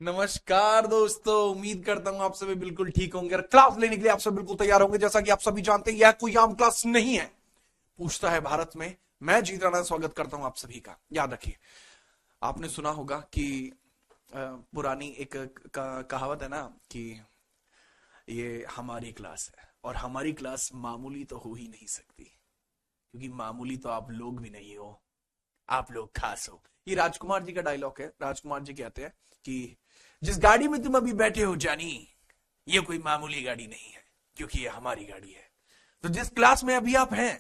नमस्कार दोस्तों, उम्मीद करता हूं आप सभी बिल्कुल ठीक होंगे और क्लास लेने के लिए आप सब बिल्कुल तैयार होंगे। जैसा कि आप सभी जानते हैं, यह कोई आम क्लास नहीं है, पूछता है भारत में। मैं जीत राणा स्वागत करता हूं आप सभी का। याद रखिए, आपने सुना होगा कि पुरानी एक कहावत है ना कि ये हमारी क्लास है और हमारी क्लास मामूली तो हो ही नहीं सकती, क्योंकि मामूली तो आप लोग भी नहीं हो, आप लोग खास हो। ये राजकुमार जी का डायलॉग है। राजकुमार जी कहते हैं कि जिस गाड़ी में तुम अभी बैठे हो जानी, ये कोई मामूली गाड़ी नहीं है, क्योंकि ये हमारी गाड़ी है। तो जिस क्लास में अभी आप हैं,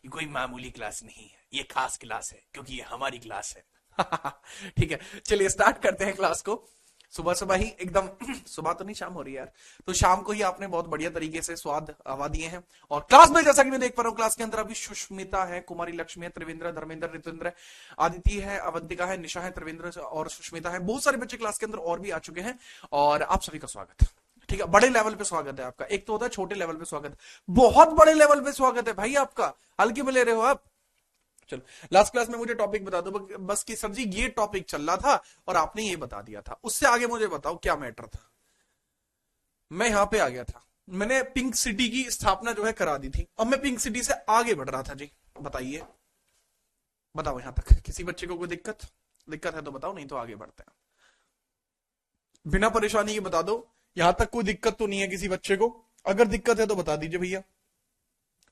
ये कोई मामूली क्लास नहीं है, ये खास क्लास है, क्योंकि ये हमारी क्लास है। ठीक है, चलिए स्टार्ट करते हैं क्लास को। सुबह सुबह ही एकदम सुबह तो नहीं, शाम हो रही है यार, तो शाम को ही आपने बहुत बढ़िया तरीके से स्वाद हवा दिए हैं। और क्लास में जैसा कि मैं देख पा रहा हूँ, क्लास के अंदर अभी सुष्मिता है, कुमारी लक्ष्मी है, त्रिवेंद्र, धर्मेंद्र, रितेंद्र, आदिति है, अवंतिका है, निशा है, त्रिवेंद्र और सुष्मिता है। बहुत सारे बच्चे क्लास के अंदर और भी आ चुके हैं और आप सभी का स्वागत है। ठीक है, बड़े लेवल पे स्वागत है आपका। एक तो होता है छोटे लेवल पे स्वागत, बहुत बड़े लेवल पे स्वागत है भाई आपका। हल्के में ले रहे हो आप। चलो, लास्ट क्लास में मुझे टॉपिक बता दो बस कि सर जी ये टॉपिक चल रहा था और आपने ये बता दिया था। उससे आगे मुझे बताओ क्या मैटर था। मैं यहां पे आ गया था, मैंने पिंक सिटी की स्थापना जो है करा दी थी। अब मैं पिंक सिटी से आगे बढ़ रहा था। जी बताइए, बताओ यहां तक किसी बच्चे को कोई दिक्कत दिक्कत है तो बताओ, नहीं तो आगे बढ़ते हैं। बिना परेशानी के बता दो, यहां तक कोई दिक्कत तो नहीं है किसी बच्चे को? अगर दिक्कत है तो बता दीजिए भैया।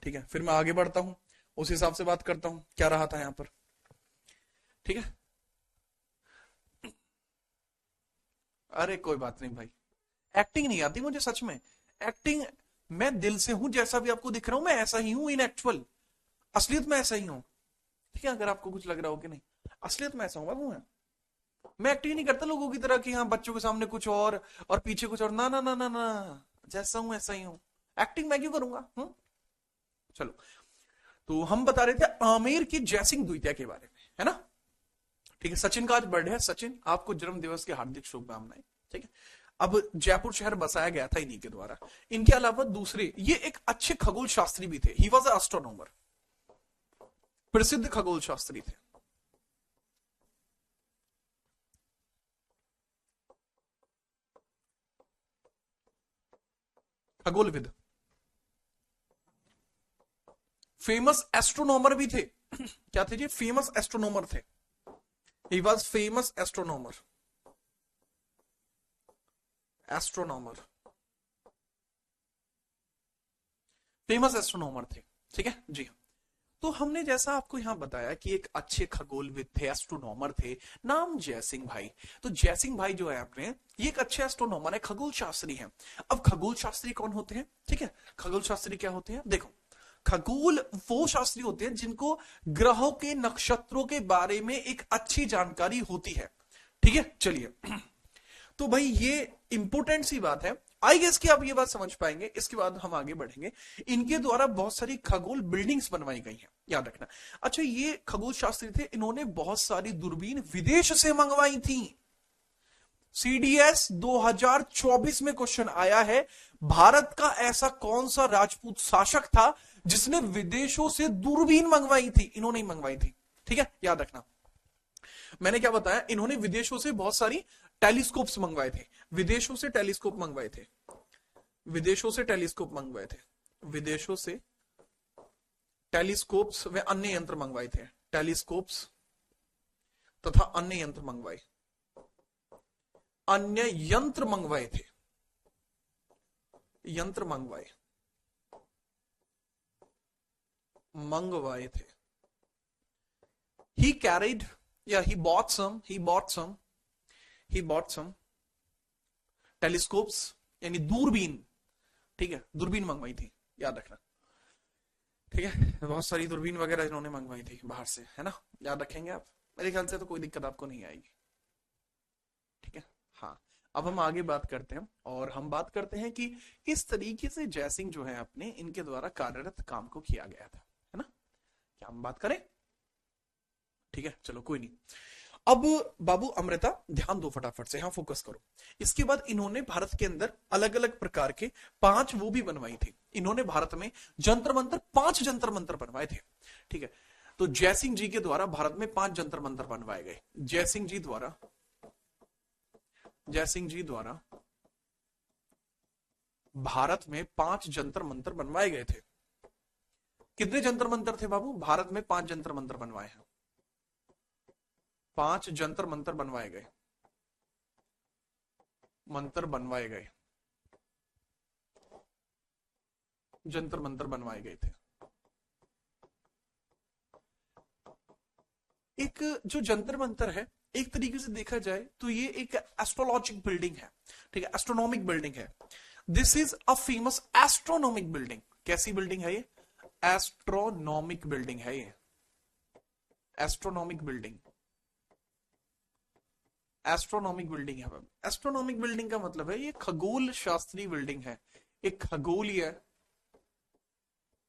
ठीक है, फिर मैं आगे बढ़ता हूं, उस हिसाब से बात करता हूं क्या रहा था यहां पर। ठीक है, अरे कोई बात नहीं भाई, एक्टिंग नहीं आती मुझे सच में। एक्टिंग, मैं दिल से हूं, जैसा भी आपको दिख रहा हूं मैं ऐसा ही हूं इन एक्चुअल। असलियत में ऐसा ही हूं। ठीक है, अगर आपको कुछ लग रहा हो कि नहीं, असलियत में ऐसा हूं बाबू। मैं एक्टिंग नहीं करता लोगों की तरह कि हाँ बच्चों के सामने कुछ और पीछे कुछ और। ना ना ना ना ना, जैसा हूं ऐसा ही हूं। एक्टिंग मैं क्यों करूंगा? चलो, तो हम बता रहे थे आमेर की जयसिंह द्वितीय के बारे में, है ना। ठीक है, सचिन का आज बर्थडे है। सचिन, आपको जन्म दिवस की हार्दिक शुभकामनाएं। ठीक है, अब जयपुर शहर बसाया गया था इन्हीं के द्वारा। इनके अलावा दूसरे, ये एक अच्छे खगोल शास्त्री भी थे। ही वॉज एस्ट्रोनॉमर, प्रसिद्ध खगोल शास्त्री थे। खगोलविद, फेमस एस्ट्रोनॉमर भी थे। क्या थे जी? फेमस एस्ट्रोनॉमर थे। He was famous astronomer, astronomer, famous astronomer थे। ठीक है जी। तो हमने जैसा आपको यहां बताया कि एक अच्छे खगोलविद थे, एस्ट्रोनॉमर थे, नाम जयसिंह भाई। तो जयसिंह भाई जो है अपने, ये एक अच्छे एस्ट्रोनॉमर है, खगोल शास्त्री हैं। अब खगोल शास्त्री कौन होते हैं? ठीक है, खगोल शास्त्री क्या होते हैं? देखो, खगोल वो शास्त्री होते हैं जिनको ग्रहों के, नक्षत्रों के बारे में एक अच्छी जानकारी होती है। ठीक है, चलिए। तो भाई ये इंपोर्टेंट सी बात है। आई गेस कि आप ये बात समझ पाएंगे, इसके बाद हम आगे बढ़ेंगे। इनके द्वारा बहुत सारी खगोल बिल्डिंग्स बनवाई गई हैं, याद रखना। अच्छा, ये खगोल शास्त्री थे, इन्होंने बहुत सारी दूरबीन विदेश से मंगवाई थी। सीडीएस 2024 में क्वेश्चन आया है, भारत का ऐसा कौन सा राजपूत शासक था जिसने विदेशों से दूरबीन मंगवाई थी? इन्होंने ही मंगवाई थी। ठीक है, याद रखना। मैंने क्या बताया, इन्होंने विदेशों से बहुत सारी टेलीस्कोप्स मंगवाए थे। विदेशों से टेलीस्कोप मंगवाए थे, विदेशों से टेलीस्कोप मंगवाए थे, विदेशों से टेलीस्कोप्स व अन्य यंत्र मंगवाए थे। टेलीस्कोप्स तथा अन्य यंत्र मंगवाए, अन्य यंत्र मंगवाए थे, यंत्र मंगवाए, मंगवाए थे। ही कैरिड या he bought some, he bought some telescopes, यानी दूरबीन। ठीक है, दूरबीन मंगवाई थी, याद रखना। ठीक है, बहुत सारी दूरबीन वगैरह इन्होंने मंगवाई थी बाहर से, है ना। याद रखेंगे आप, मेरे ख्याल से तो कोई दिक्कत आपको नहीं आएगी। ठीक है, हाँ। अब हम आगे बात करते हैं और हम बात करते हैं कि किस तरीके से जयसिंह जो है अपने, इनके द्वारा कार्यरत काम को किया गया था, है ना। क्या हम बात करें? ठीक है, चलो कोई नहीं। अब बाबू अमृता, ध्यान दो फटाफट से, यहां फोकस करो। इसके बाद इन्होंने भारत के अंदर अलग अलग प्रकार के 5 वो भी बनवाई थी। इन्होंने भारत में जंतर मंतर, 5 जंतर मंतर बनवाए थे। ठीक है, तो जयसिंह जी के द्वारा भारत में 5 जंतर मंतर बनवाए गए। जयसिंह जी द्वारा जयसिंह जी द्वारा भारत में 5 जंतर मंतर बनवाए गए थे। कितने जंतर मंतर थे बाबू? भारत में 5 जंतर मंतर बनवाए हैं। 5 जंतर मंतर बनवाए गए, मंतर बनवाए गए, जंतर मंतर बनवाए गए थे। एक जो जंतर मंतर है, एक तरीके से देखा जाए तो ये एक एस्ट्रोलॉजिक बिल्डिंग है, ठीक है, एस्ट्रोनॉमिक बिल्डिंग है। This is a famous astronomic building. कैसी बिल्डिंग है ये? एस्ट्रोनॉमिक बिल्डिंग है ये, एस्ट्रोनॉमिक बिल्डिंग, एस्ट्रोनॉमिक बिल्डिंग है। एस्ट्रोनॉमिक बिल्डिंग का मतलब है ये खगोल शास्त्रीय बिल्डिंग है, एक खगोलीय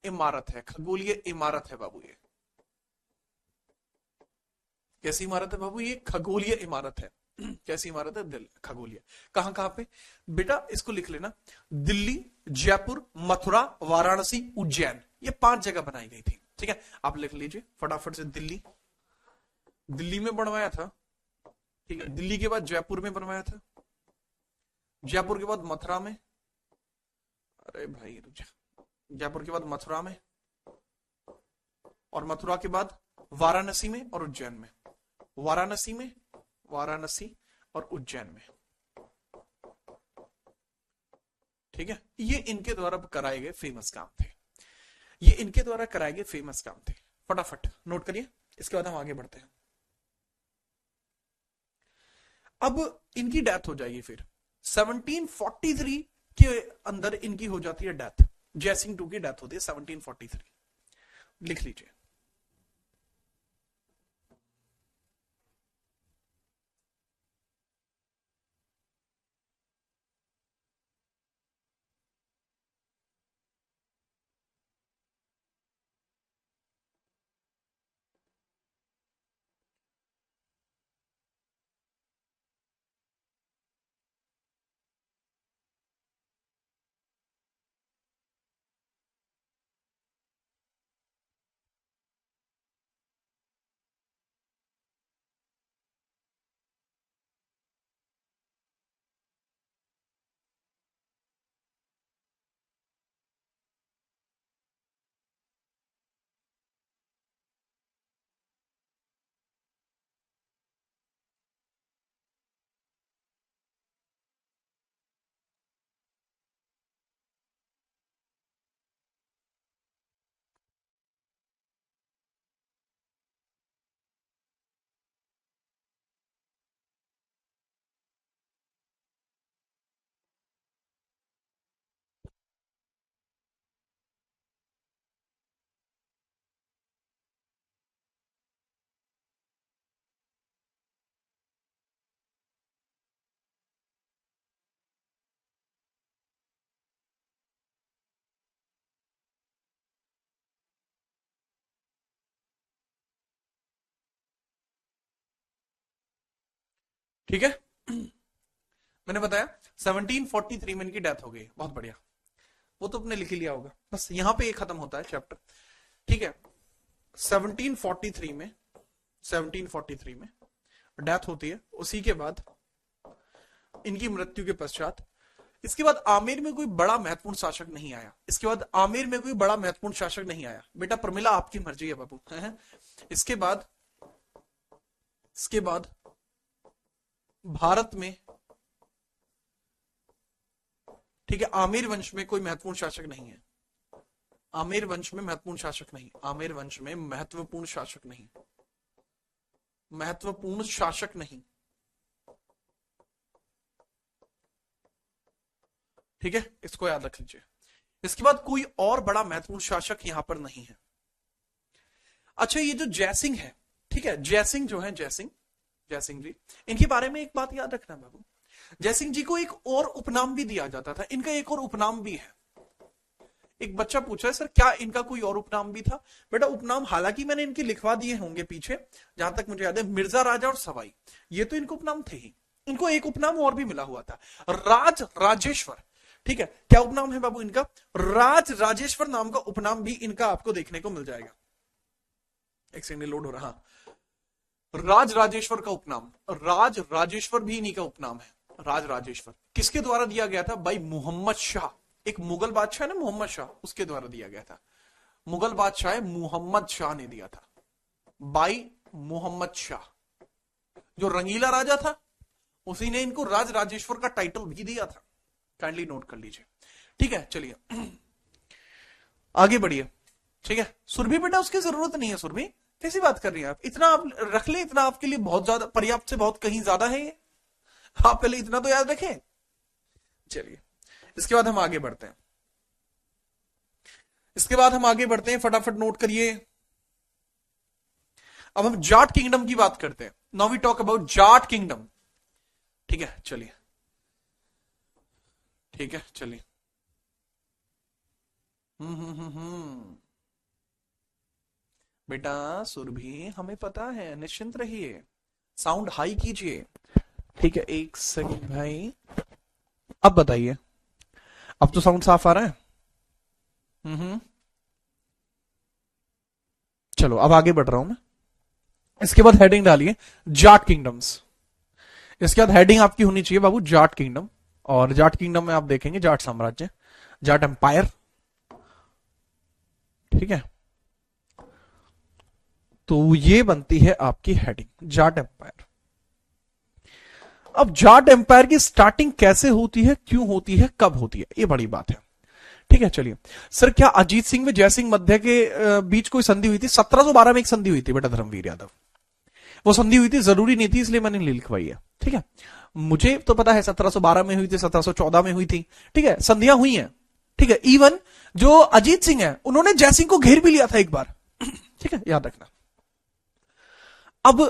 इमारत है, खगोलीय इमारत है बाबू ये। कैसी इमारत है बाबू? ये खगोलीय इमारत है। कैसी इमारत है? दिल खगोलीय। कहां कहां पे बेटा? इसको लिख लेना, दिल्ली, जयपुर, मथुरा, वाराणसी, उज्जैन, ये 5 जगह बनाई गई थी, ठीक है। आप लिख लीजिए फटाफट से। दिल्ली, दिल्ली में बनवाया था, ठीक है। दिल्ली के बाद जयपुर में बनवाया था, जयपुर के बाद मथुरा में, अरे भाई जयपुर के बाद मथुरा में, और मथुरा के बाद वाराणसी में और उज्जैन में, वाराणसी में, वाराणसी और उज्जैन में, ठीक है। ये इनके द्वारा कराए गए फेमस काम थे, ये इनके द्वारा कराए गए फेमस काम थे। फटाफट नोट करिए, इसके बाद हम आगे बढ़ते हैं। अब इनकी डेथ हो जाएगी फिर 1743 के अंदर इनकी हो जाती है डेथ। जयसिंह टू की डेथ होती है 1743, लिख लीजिए। ठीक है, मैंने बताया 1743 में इनकी डेथ हो गई। बहुत बढ़िया, वो तो अपने लिख ही लिया होगा, बस यहां पे ये खत्म होता है चैप्टर, ठीक है। 1743 में 1743 में डेथ होती है। उसी के बाद इनकी मृत्यु के पश्चात, इसके बाद आमेर में कोई बड़ा महत्वपूर्ण शासक नहीं आया। इसके बाद आमेर में कोई बड़ा महत्वपूर्ण शासक नहीं आया। बेटा प्रमिला आपकी मर्जी है बाबू, है? इसके बाद भारत में, ठीक है, आमेर वंश में कोई महत्वपूर्ण शासक नहीं है। आमेर वंश में महत्वपूर्ण शासक नहीं, आमेर वंश में महत्वपूर्ण शासक नहीं, महत्वपूर्ण शासक नहीं, ठीक है, इसको याद रख लीजिए। इसके बाद कोई और बड़ा महत्वपूर्ण शासक यहां पर नहीं है। अच्छा, ये जो जयसिंह है, ठीक है, जयसिंह जो है, जयसिंह जी, इनके बारे में एक बात याद रखना बाबू, जयसिंह जी को एक और उपनाम भी दिया जाता था। इनका एक और उपनाम भी है। एक बच्चा पूछा है सर क्या इनका कोई और उपनाम भी था? बेटा उपनाम हालांकि मैंने इनके लिखवा दिए होंगे पीछे, जहां तक मुझे याद है, मिर्जा राजा और सवाई, ये तो इनको उपनाम थे ही। इनको एक उपनाम और भी मिला हुआ था, राज राजेश्वर, ठीक है। क्या उपनाम है बाबू इनका? राज राजेश्वर नाम का उपनाम भी इनका आपको देखने को मिल जाएगा। एक सेकंड लोड हो रहा, राज राजेश्वर का उपनाम, राज राजेश्वर भी इन्हीं का उपनाम है, राज राजेश्वर किसके द्वारा दिया गया था? भाई मोहम्मद शाह, एक मुगल बादशाह है ना मोहम्मद शाह, उसके द्वारा दिया गया था। मुगल बादशाह मोहम्मद शाह ने दिया था, बाई मोहम्मद शाह। जो रंगीला राजा था उसी ने इनको राज राजेश्वर का टाइटल भी दिया था, काइंडली नोट कर लीजिए। ठीक है, चलिए आगे बढ़िए। ठीक है, सुरभि बेटा उसकी जरूरत नहीं है। सुरभि कैसी बात कर रही हैं आप? इतना आप रख ले, इतना आपके लिए बहुत ज्यादा पर्याप्त से बहुत कहीं ज्यादा है ये, आप पहले इतना तो याद रखें। चलिए इसके बाद हम आगे बढ़ते हैं, फटाफट नोट करिए। अब हम जाट किंगडम की बात करते हैं। Now we talk about Jat kingdom. ठीक है चलिए, बेटा सुरभि हमें पता है, निश्चिंत रहिए, साउंड हाई कीजिए। ठीक है, एक सेकंड भाई। अब बताइए, अब तो साउंड साफ आ रहा है। चलो अब आगे बढ़ रहा हूं मैं। इसके बाद हेडिंग डालिए जाट किंगडम्स। इसके बाद हेडिंग आपकी होनी चाहिए बाबू जाट किंगडम। और जाट किंगडम में आप देखेंगे जाट साम्राज्य, जाट एम्पायर। ठीक है, तो ये बनती है आपकी हेडिंग जाट एम्पायर। अब जाट एम्पायर की स्टार्टिंग कैसे होती है, क्यों होती है, कब होती है, ये बड़ी बात है। ठीक है चलिए सर, क्या अजीत सिंह में जयसिंह मध्य के बीच कोई संधि हुई थी? 1712 में एक संधि हुई थी बेटा धर्मवीर यादव। वो संधि हुई थी, जरूरी नहीं थी इसलिए मैंने लिखवाई है। ठीक है, मुझे तो पता है 1712 में हुई थी, 1714 में हुई थी। ठीक है, संधियां हुई हैं। ठीक है, इवन जो अजीत सिंह है उन्होंने जयसिंह को घेर भी लिया था एक बार। ठीक है, याद रखना। अब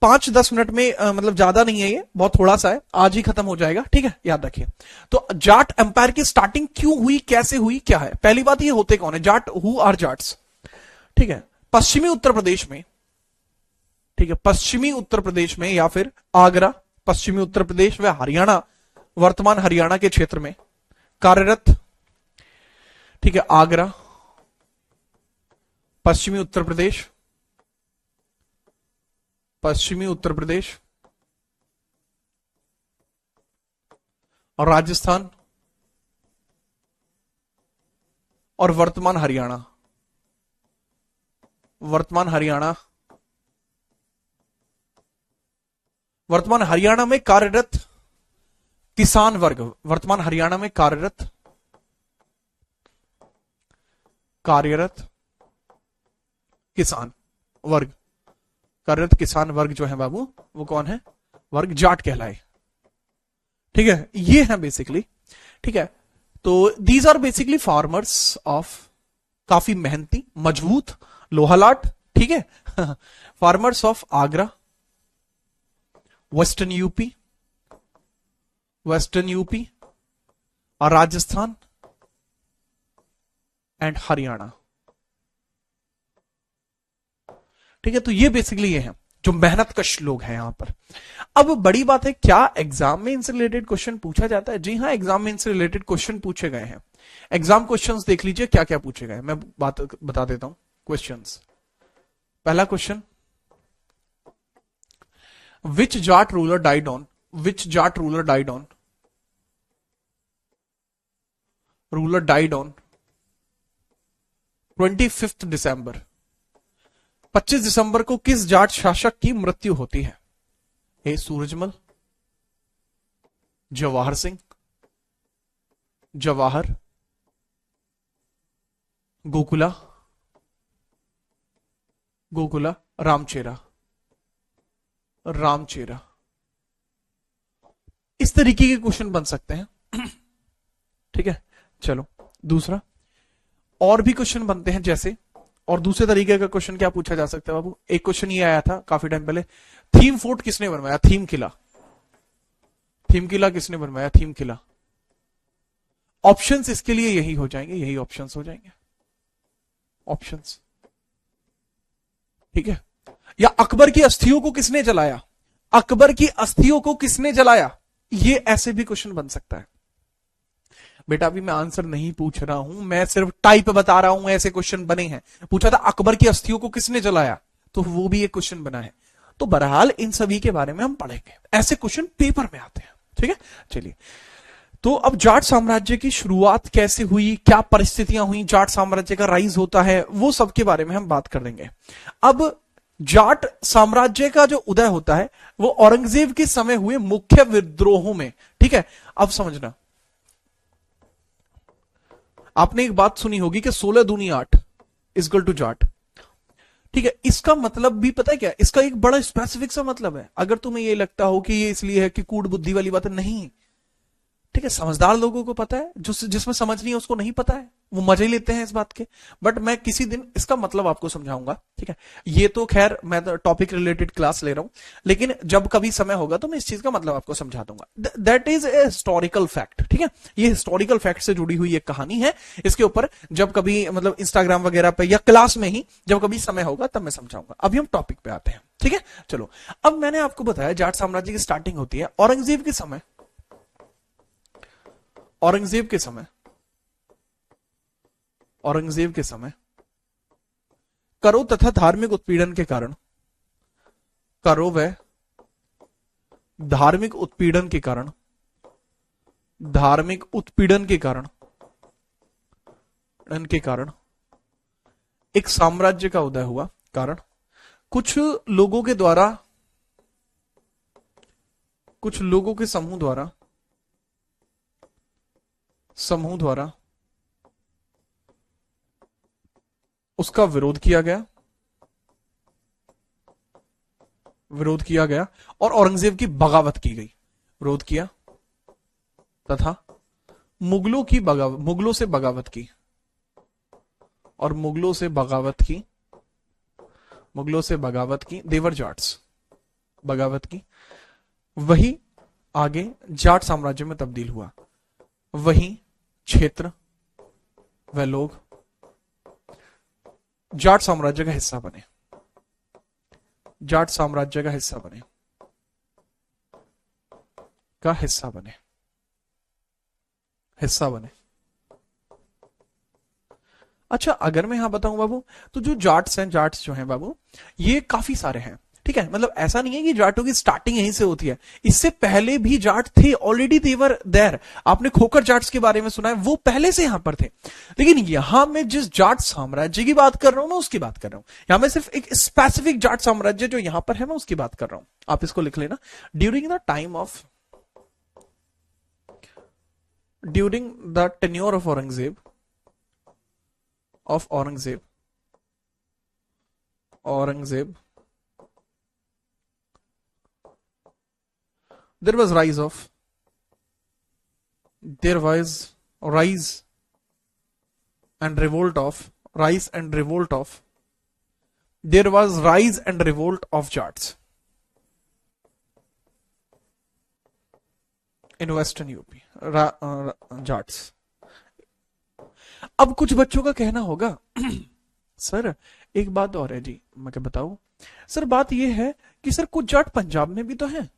5-10 मिनट में मतलब ज्यादा नहीं है, ये बहुत थोड़ा सा है, आज ही खत्म हो जाएगा। ठीक है, याद रखिए। तो जाट एम्पायर की स्टार्टिंग क्यों हुई, कैसे हुई, क्या है? पहली बात, ये होते कौन है जाट? Who are Jats? ठीक है, पश्चिमी उत्तर प्रदेश में, ठीक है, पश्चिमी उत्तर प्रदेश में या फिर आगरा, पश्चिमी उत्तर प्रदेश व हरियाणा, वर्तमान हरियाणा के क्षेत्र में कार्यरत। ठीक है, आगरा, पश्चिमी उत्तर प्रदेश, पश्चिमी उत्तर प्रदेश और राजस्थान और वर्तमान हरियाणा, वर्तमान हरियाणा में कार्यरत किसान वर्ग, वर्तमान हरियाणा में कार्यरत किसान वर्ग, कार्यरत किसान वर्ग जो है बाबू वो कौन है? वर्ग जाट कहलाए। ठीक है, ये है बेसिकली। ठीक है, तो these are basically farmers of, काफी मेहनती, मजबूत, लोहालाट। ठीक है, farmers of Agra, western UP और राजस्थान एंड हरियाणा। ठीक है, तो ये बेसिकली ये है जो मेहनत कश लोग हैं यहां पर। अब बड़ी बात है, क्या एग्जाम में इनसे रिलेटेड क्वेश्चन पूछा जाता है? जी हाँ, एग्जाम में इनसे रिलेटेड क्वेश्चन पूछे गए हैं। एग्जाम क्वेश्चंस देख लीजिए क्या क्या पूछे गए, मैं बात बता देता हूं। क्वेश्चंस, पहला question, which Jat ruler died on 25 दिसंबर, 25 दिसंबर को किस जाट शासक की मृत्यु होती है? ए सूरजमल, जवाहर सिंह, गोकुला, रामचेरा। इस तरीके के क्वेश्चन बन सकते हैं। ठीक है, चलो दूसरा, और भी क्वेश्चन बनते हैं जैसे, और दूसरे तरीके का क्वेश्चन क्या पूछा जा सकता है बाबू? एक क्वेश्चन ये आया था काफी टाइम पहले, थीम फोर्ट किसने बनवाया? थीम किला किसने बनवाया? थीम किला। ऑप्शंस इसके लिए यही हो जाएंगे, यही ऑप्शंस हो जाएंगे, ऑप्शंस। ठीक है, या अकबर की अस्थियों को किसने जलाया? ये ऐसे भी क्वेश्चन बन सकता है। बेटा अभी मैं आंसर नहीं पूछ रहा हूं, मैं सिर्फ टाइप बता रहा हूं, ऐसे क्वेश्चन बने हैं। पूछा था अकबर की अस्थियों को किसने जलाया, तो वो भी एक क्वेश्चन बना है। तो बहरहाल इन सभी के बारे में हम पढ़ेंगे, ऐसे क्वेश्चन पेपर में आते हैं। ठीक है, चलिए। तो अब जाट साम्राज्य की शुरुआत कैसे हुई, क्या परिस्थितियां हुई, जाट साम्राज्य का राइज होता है, वो सब के बारे में हम बात कर देंगे। अब जाट साम्राज्य का जो उदय होता है वो औरंगजेब के समय हुए मुख्य विद्रोहों में। ठीक है, अब समझना, आपने एक बात सुनी होगी कि 16 दूनी 8 इक्वल टू जाट। ठीक है, इसका मतलब भी पता है क्या, इसका एक बड़ा स्पेसिफिक सा मतलब है। अगर तुम्हें ये लगता हो कि ये इसलिए है कि कूट बुद्धि वाली बात है, नहीं। ठीक है, समझदार लोगों को पता है, जो जिसमें समझ नहीं है उसको नहीं पता है, वो मजे लेते हैं इस बात के। बट मैं किसी दिन इसका मतलब आपको समझाऊंगा। ठीक है, ये तो खैर मैं तो टॉपिक रिलेटेड क्लास ले रहा हूं, लेकिन जब कभी समय होगा तो मैं इस चीज का मतलब आपको समझा दूंगा। That is a historical fact. ठीक है, ये हिस्टोरिकल फैक्ट से जुड़ी हुई एक कहानी है। इसके ऊपर जब कभी मतलब इंस्टाग्राम वगैरह पे या क्लास में ही जब कभी समय होगा तब मैं समझाऊंगा। अभी हम टॉपिक पे आते हैं। ठीक है, चलो। अब मैंने आपको बताया जाट साम्राज्य की स्टार्टिंग होती है औरंगजेब के समय। औरंगजेब के समय, औरंगजेब के समय करो तथा धार्मिक उत्पीड़न के कारण, करो व धार्मिक उत्पीड़न के कारण, धार्मिक उत्पीड़न के कारण, के कारण एक साम्राज्य का उदय हुआ। कारण कुछ लोगों के द्वारा, कुछ लोगों के समूह द्वारा उसका विरोध किया गया, विरोध किया गया और औरंगजेब की बगावत की गई। विरोध किया तथा मुगलों की बगावत, मुगलों से बगावत की, और मुगलों से बगावत की, मुगलों से बगावत की, देवर जाट्स, बगावत की। वही आगे जाट साम्राज्य में तब्दील हुआ। वही क्षेत्र व लोग जाट साम्राज्य का हिस्सा बने, जाट साम्राज्य का हिस्सा बने, का हिस्सा बने, हिस्सा बने। अच्छा, अगर मैं यहां बताऊं बाबू, तो जो जाट्स हैं, जाट्स जो हैं बाबू, ये काफी सारे हैं। ठीक है, मतलब ऐसा नहीं है कि जाटों की स्टार्टिंग यहीं से होती है, इससे पहले भी जाट थे, ऑलरेडी देवर देयर। आपने खोखर जाट्स के बारे में सुना है, वो पहले से यहां पर थे। लेकिन यहां मैं जिस जाट साम्राज्य की बात कर रहा हूं ना, उसकी बात कर रहा हूं। यहां मैं सिर्फ एक स्पेसिफिक जाट साम्राज्य जो यहां पर है, मैं उसकी बात कर रहा हूं। आप इसको लिख लेना। During the time of, during the tenure of Aurangzeb, of Aurangzeb, there was rise of, there was rise and revolt of, rise and revolt of, there was rise and revolt of Jats in Western UP, Jats। अब कुछ बच्चों का कहना होगा sir एक बात और है जी, मैं क्या बताऊं सर, बात यह है कि सर कुछ जाट पंजाब में भी तो हैं।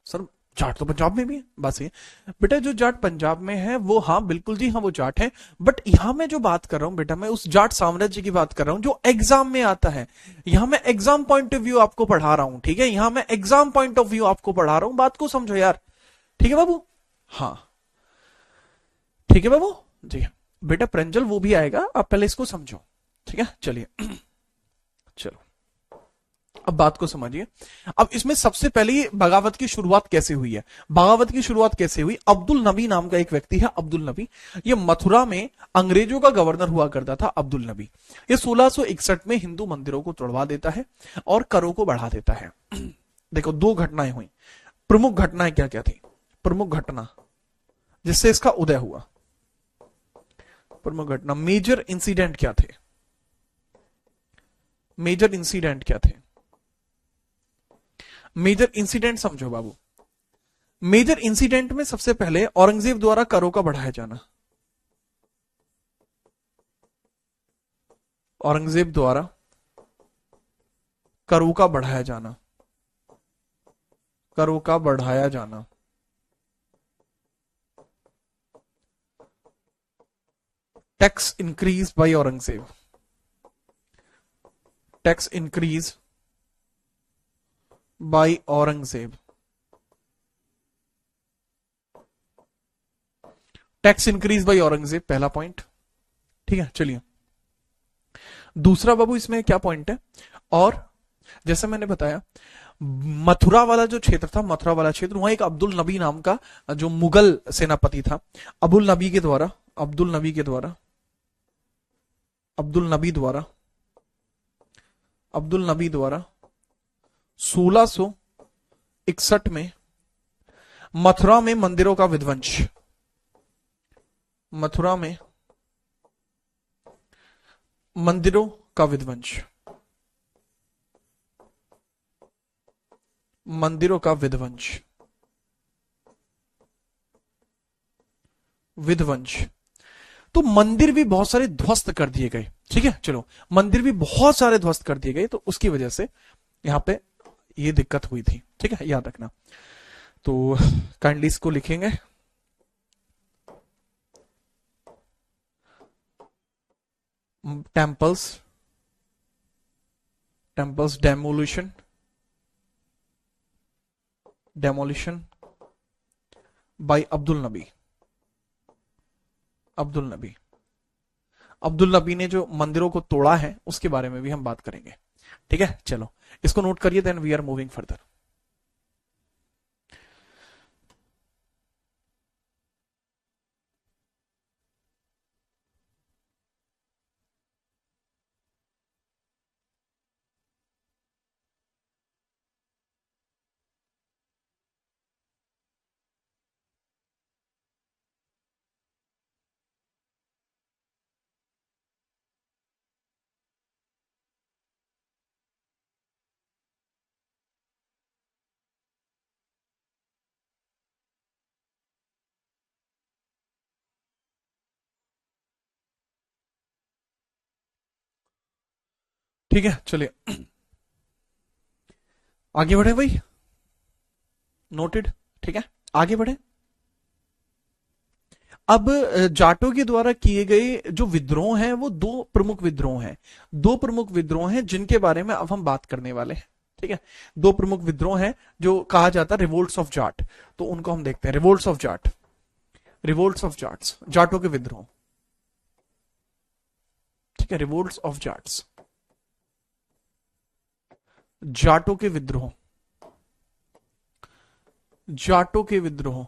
सर जाट तो पंजाब में भी है, बस ये बेटा जो जाट पंजाब में है वो, हाँ बिल्कुल जी, हाँ वो जाट है। बट यहां मैं जो बात कर रहा हूं बेटा, मैं उस जाट साम्राज्य की बात कर रहा हूं जो एग्जाम में आता है। यहां मैं एग्जाम पॉइंट ऑफ व्यू आपको पढ़ा रहा हूं। ठीक है, यहां मैं एग्जाम पॉइंट ऑफ व्यू आपको पढ़ा रहा हूं, बात को समझो यार। ठीक है बाबू, हाँ ठीक है बाबू जी। बेटा प्रंजल वो भी आएगा, आप पहले इसको समझो। ठीक है, चलिए चलो अब बात को समझिए। अब इसमें सबसे पहले बगावत की शुरुआत कैसे हुई है, बगावत की शुरुआत कैसे हुई। अब्दुल नबी नाम का एक व्यक्ति है, अब्दुल नबी, ये मथुरा में अंग्रेजों का गवर्नर हुआ करता था। अब्दुल नबी ये 1661 में हिंदू मंदिरों को तोड़वा देता है और करों को बढ़ा देता है। देखो दो घटनाएं हुई, प्रमुख घटनाएं क्या क्या थी, प्रमुख घटना जिससे इसका उदय हुआ, प्रमुख घटना, मेजर इंसिडेंट क्या थे, मेजर इंसिडेंट क्या थे, मेजर इंसिडेंट समझो बाबू। मेजर इंसिडेंट में सबसे पहले औरंगजेब द्वारा करों का बढ़ाया जाना, औरंगजेब द्वारा करों का बढ़ाया जाना, करों का बढ़ाया जाना, tax increase by Aurangzeb, tax increase by Aurangzeb, tax increase by Aurangzeb, पहला पॉइंट। ठीक है, चलिए दूसरा बाबू इसमें क्या पॉइंट है, और जैसे मैंने बताया मथुरा वाला जो क्षेत्र था, मथुरा वाला क्षेत्र, वहां एक अब्दुल नबी नाम का जो मुगल सेनापति था, अबुल नबी के द्वारा अब्दुल नबी के द्वारा अब्दुल नबी द्वारा अब्दुल नबी द्वारा 1661 में मथुरा में मंदिरों का विध्वंस, मथुरा में मंदिरों का विध्वंस, मंदिरों का विध्वंस, विध्वंस। तो मंदिर भी बहुत सारे ध्वस्त कर दिए गए। ठीक है, चलो मंदिर भी बहुत सारे ध्वस्त कर दिए गए, तो उसकी वजह से यहां पे ये दिक्कत हुई थी। ठीक है, याद रखना। तो काइंडली इसको लिखेंगे, टेम्पल्स डेमोलिशन बाय अब्दुल नबी। अब्दुल नबी ने जो मंदिरों को तोड़ा है उसके बारे में भी हम बात करेंगे। ठीक है, चलो इसको नोट करिए, then we are moving further. ठीक है, चलिए आगे बढ़े भाई, नोटेड। ठीक है, आगे बढ़े। अब जाटों के द्वारा किए गए जो विद्रोह हैं वो दो प्रमुख विद्रोह हैं जिनके बारे में अब हम बात करने वाले हैं। ठीक है, दो प्रमुख विद्रोह हैं जो कहा जाता है रिवोल्ट्स ऑफ जाट, तो उनको हम देखते हैं। रिवोल्ट्स ऑफ जाट्स, जाटों के विद्रोह। ठीक है, रिवोल्ट्स ऑफ जाट्स, जाटों के विद्रोह, जाटों के विद्रोह।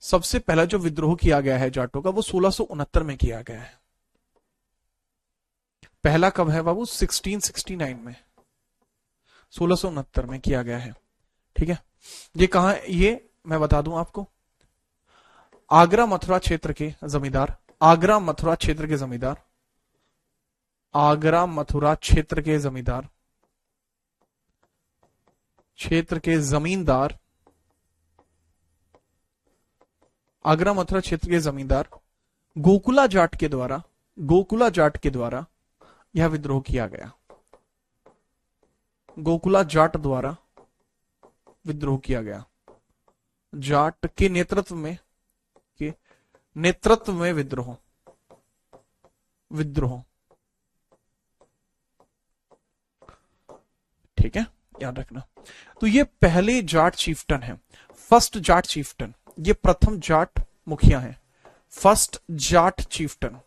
सबसे पहला जो विद्रोह किया गया है जाटों का वो 1669 में किया गया है। पहला कब है बाबू? 1669 में, 1669 में किया गया है। ठीक है, ये कहां है? ये मैं बता दूं आपको, आगरा मथुरा क्षेत्र के जमींदार, आगरा मथुरा क्षेत्र के जमींदार, आगरा मथुरा क्षेत्र के जमींदार, क्षेत्र के जमींदार, आगरा मथुरा क्षेत्र के जमींदार गोकुला जाट के द्वारा, गोकुला जाट के द्वारा यह विद्रोह किया गया। गोकुला जाट द्वारा विद्रोह किया गया, जाट के नेतृत्व में, के नेतृत्व में विद्रोह, विद्रोह। ठीक है, याद रखना। तो ये पहले जाट चीफ्टन है, फर्स्ट जाट चीफ्टन, ये प्रथम जाट मुखिया है, फर्स्ट जाट चीफ्टन,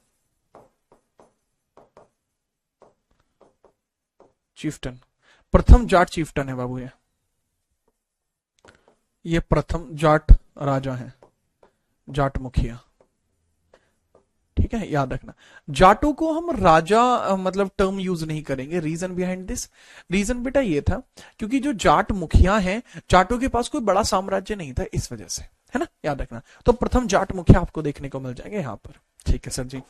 चीफ्टन प्रथम जाट चीफ्टन है बाबू। ये प्रथम जाट राजा है, जाट मुखिया। ठीक है, याद रखना। जाटों को हम राजा मतलब टर्म यूज नहीं करेंगे। रीजन बिहाइंड दिस, रीजन बेटा ये था क्योंकि जो जाट मुखिया हैं, जाटों के पास कोई बड़ा साम्राज्य नहीं था, इस वजह से, है ना, याद रखना। तो प्रथम जाट मुखिया आपको देखने को मिल जाएंगे यहां पर। ठीक है सर जी।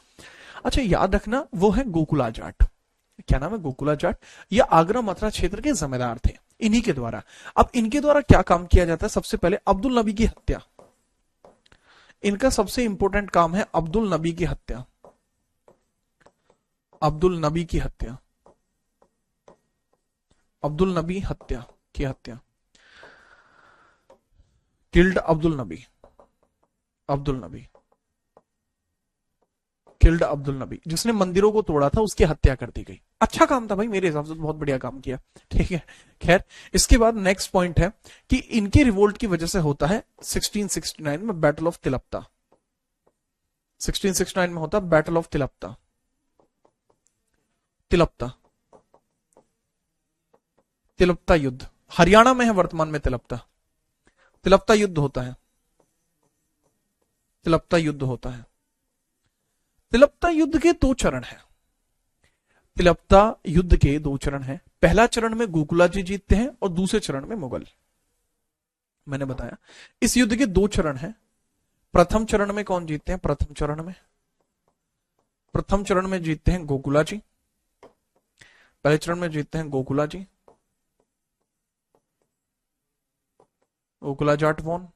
अच्छा, याद रखना वो है गोकुला जाट। क्या नाम है? गोकुला जाट। ये आगरा मथुरा क्षेत्र के जमींदार थे, इन्हीं के द्वारा। अब इनके द्वारा क्या काम किया जाता है? सबसे पहले अब्दुल नबी की हत्या, इनका सबसे इंपॉर्टेंट काम है अब्दुल नबी की हत्या, अब्दुल नबी की हत्या, अब्दुल नबी हत्या की हत्या, किल्ड अब्दुल नबी, अब्दुल नबी, किल्ड अब्दुल नबी, जिसने मंदिरों को तोड़ा था उसकी हत्या कर दी गई। अच्छा काम था भाई, मेरे हिसाब से तो बहुत बढ़िया काम किया, ठीक है। खैर, इसके बाद नेक्स्ट पॉइंट है कि इनके रिवोल्ट की वजह से होता है 1669 में बैटल ऑफ तिलप्ता। 1669 में होता बैटल ऑफ तिलप्ता। तिलप्ता तिलप्ता युद्ध हरियाणा में है वर्तमान में। तिलप्ता तिलप्ता युद्ध होता है। तिलप्ता युद्ध होता है। तिलप्ता युद्ध के दो चरण हैं। तिलप्ता युद्ध के दो चरण हैं। पहला चरण में गोकुला जी जीतते हैं और दूसरे चरण में मुगल। मैंने बताया इस युद्ध के दो चरण हैं। प्रथम चरण में कौन जीतते हैं? प्रथम चरण में जीतते हैं गोकुला जी। पहले चरण में जीतते हैं गोकुला जी, गोकुला जाट वॉन।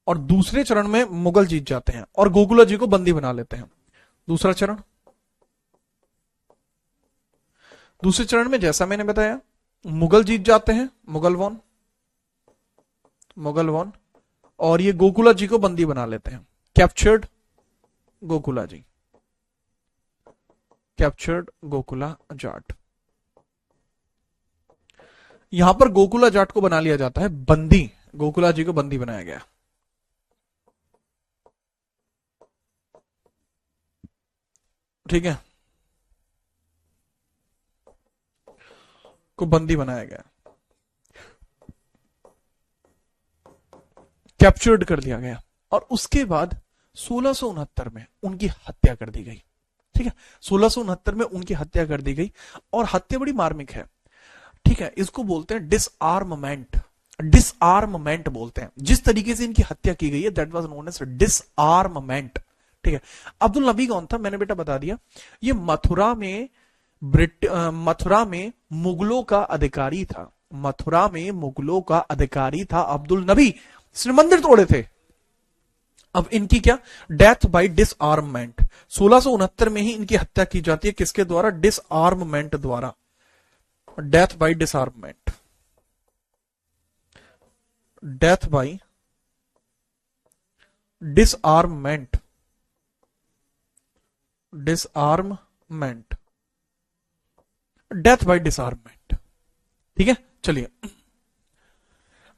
और दूसरे चरण में मुगल जीत जाते हैं और गोकुला जी को बंदी बना लेते हैं। दूसरे चरण में जैसा मैंने बताया, मुगल जीत जाते हैं, मुगल वॉन, और ये गोकुला जी को बंदी बना लेते हैं। कैप्चर्ड गोकुला जी, कैप्चर्ड गोकुला जाट। यहां पर गोकुला जाट को बना लिया जाता है बंदी, गोकुला जी को बंदी बनाया गया। ठीक है, को बंदी बनाया गया, कैप्चर्ड कर दिया गया। और उसके बाद 1669 में उनकी हत्या कर दी गई। ठीक है, 1669 में उनकी हत्या कर दी गई और हत्या बड़ी मार्मिक है। ठीक है, इसको बोलते हैं डिसआर्ममेंट बोलते हैं। जिस तरीके से इनकी हत्या की गई है that was known as disarmament. ठीक है, अब्दुल नबी कौन था? मैंने बेटा बता दिया, ये मथुरा में मुगलों का अधिकारी था। मथुरा में मुगलों का अधिकारी था अब्दुल नबी, इसने मंदिर तोड़े थे। अब इनकी क्या? Death by disarmament. 1669 में ही इनकी हत्या की जाती है। किसके द्वारा? डिसआर्ममेंट द्वारा। Death by disarmament, death by disarmament, death by disarmament. ठीक है, चलिए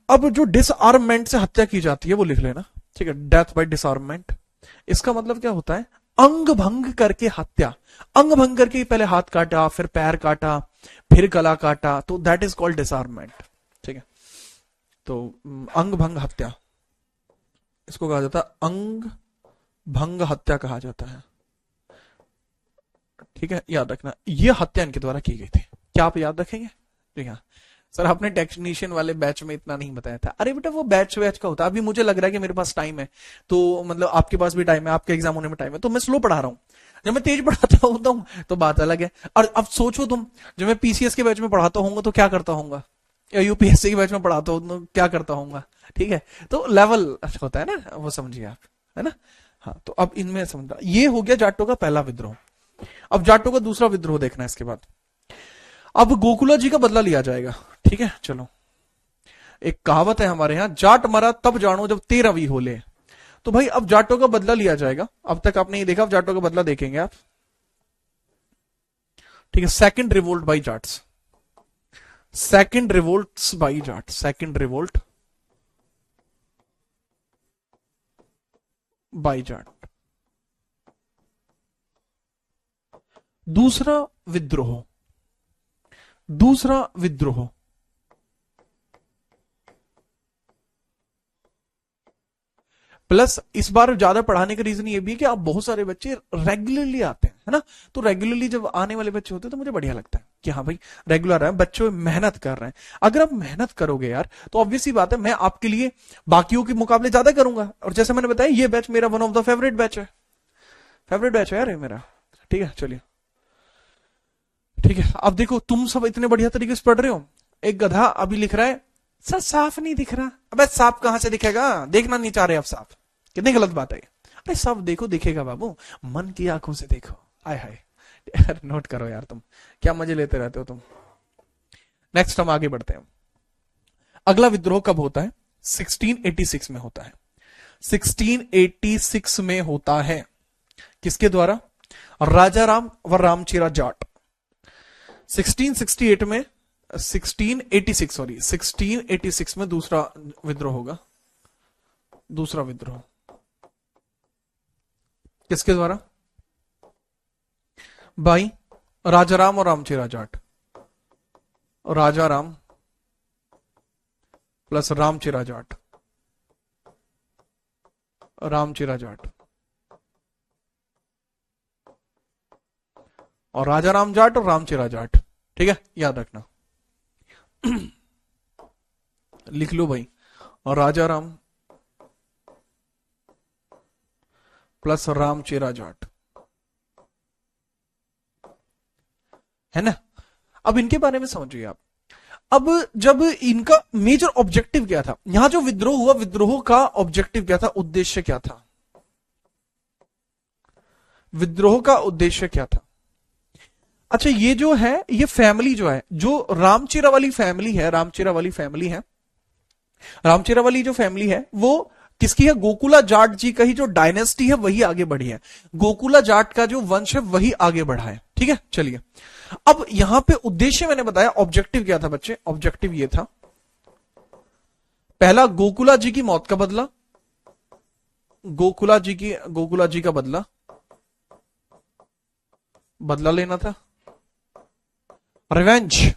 अब जो डिसआर्ममेंट से हत्या की जाती है वो लिख लेना। ठीक है, डेथ बाय डिसआर्ममेंट, इसका मतलब क्या होता है? अंग भंग करके हत्या। अंग भंग करके पहले हाथ काटा, फिर पैर काटा, फिर गला काटा, तो दैट इज कॉल्ड डिसआर्ममेंट। ठीक है, तो अंग भंग हत्या, इसको कहा जाता है अंग भंग हत्या कहा जाता है। ठीक है, याद रखना, ये हत्या इनके द्वारा की गई थी। क्या आप याद रखेंगे? जी हाँ सर, आपने टेक्नीशियन वाले बैच में इतना नहीं बताया था। अरे बेटा वो बैच का होता है। अभी मुझे लग रहा है कि मेरे पास टाइम है, तो मतलब आपके पास भी टाइम है, आपके एग्जाम होने में टाइम है, तो मैं स्लो पढ़ा रहा हूँ। जब मैं तेज पढ़ाता होता हूँ तो बात अलग है। और अब सोचो तुम, जब मैं पीसीएस के बैच में पढ़ाता हूँ तो क्या करता हूँ, या यूपीएससी के बैच में पढ़ाता हूँ तो क्या करता हूँ। ठीक है, तो लेवल होता है ना, वो समझिए आप, है ना। हाँ, तो अब इनमें समझ, ये हो गया जाटों का पहला विद्रोह। अब जाटों का दूसरा विद्रोह देखना इसके बाद। अब गोकुला जी का बदला लिया जाएगा। ठीक है, चलो, एक कहावत है हमारे यहां, जाट मरा तब जानो जब 13वीं हो ले। तो भाई अब जाटों का बदला लिया जाएगा। अब तक आपने ये देखा, अब जाटों का बदला देखेंगे आप। ठीक है, second revolt by Jats, second revolt by Jat, second revolt by Jat. दूसरा विद्रोह, प्लस इस बार ज्यादा पढ़ाने का रीजन ये भी है कि आप बहुत सारे बच्चे रेगुलरली आते हैं, है ना। तो रेगुलरली जब आने वाले बच्चे होते हैं तो मुझे बढ़िया लगता है कि हाँ भाई रेगुलर है, बच्चों मेहनत कर रहे हैं। अगर आप मेहनत करोगे यार तो ऑब्वियस सी बात है मैं आपके लिए बाकियों के मुकाबले ज्यादा करूंगा। और जैसे मैंने बताया ये बैच मेरा one of the favourite batch है, यार ये मेरा। ठीक है, चलिए ठीक है। अब देखो तुम सब इतने बढ़िया तरीके से पढ़ रहे हो, एक गधा अभी लिख रहा है सर साफ नहीं दिख रहा। अबे साफ कहां से दिखेगा? देखना नहीं चाह रहे आप साफ? कितनी गलत बात है। अरे साफ देखो, दिखेगा बाबू, मन की आंखों से देखो। आय हाय यार, नोट करो यार, तुम क्या मजे लेते रहते हो तुम। नेक्स्ट हम आगे बढ़ते हैं। अगला विद्रोह कब होता है? 1686 में होता है। 1686 में होता है। किसके द्वारा? राजा राम व रामचेरा जाट। 1668 में 1686 सॉरी 1686 में दूसरा विद्रोह होगा। दूसरा विद्रोह किसके द्वारा? भाई राजाराम और रामचेरा जाट। राजाराम प्लस रामचेरा जाट। रामचेरा जाट और राजाराम जाट और रामचेरा जाट। ठीक है, याद रखना। लिख लो भाई, और राजाराम प्लस रामचेरा जाट, है ना। अब इनके बारे में समझिए आप। अब जब इनका मेजर ऑब्जेक्टिव क्या था, यहां जो विद्रोह हुआ, विद्रोह का ऑब्जेक्टिव क्या था, उद्देश्य क्या था? विद्रोह का उद्देश्य क्या था? अच्छा, ये जो है, ये फैमिली जो है, जो रामचेरा वाली फैमिली है, रामचेरा वाली फैमिली है, रामचेरा वाली जो फैमिली है वो किसकी है? गोकुला जाट जी का ही जो डायनेस्टी है वही आगे बढ़ी है। गोकुला जाट का जो वंश है वही आगे बढ़ा है। ठीक है, चलिए। अब यहां पे उद्देश्य मैंने बताया, ऑब्जेक्टिव क्या था बच्चे? ऑब्जेक्टिव ये था, पहला गोकुला जी की मौत का बदला, गोकुला जी का बदला लेना था। रिवेंज,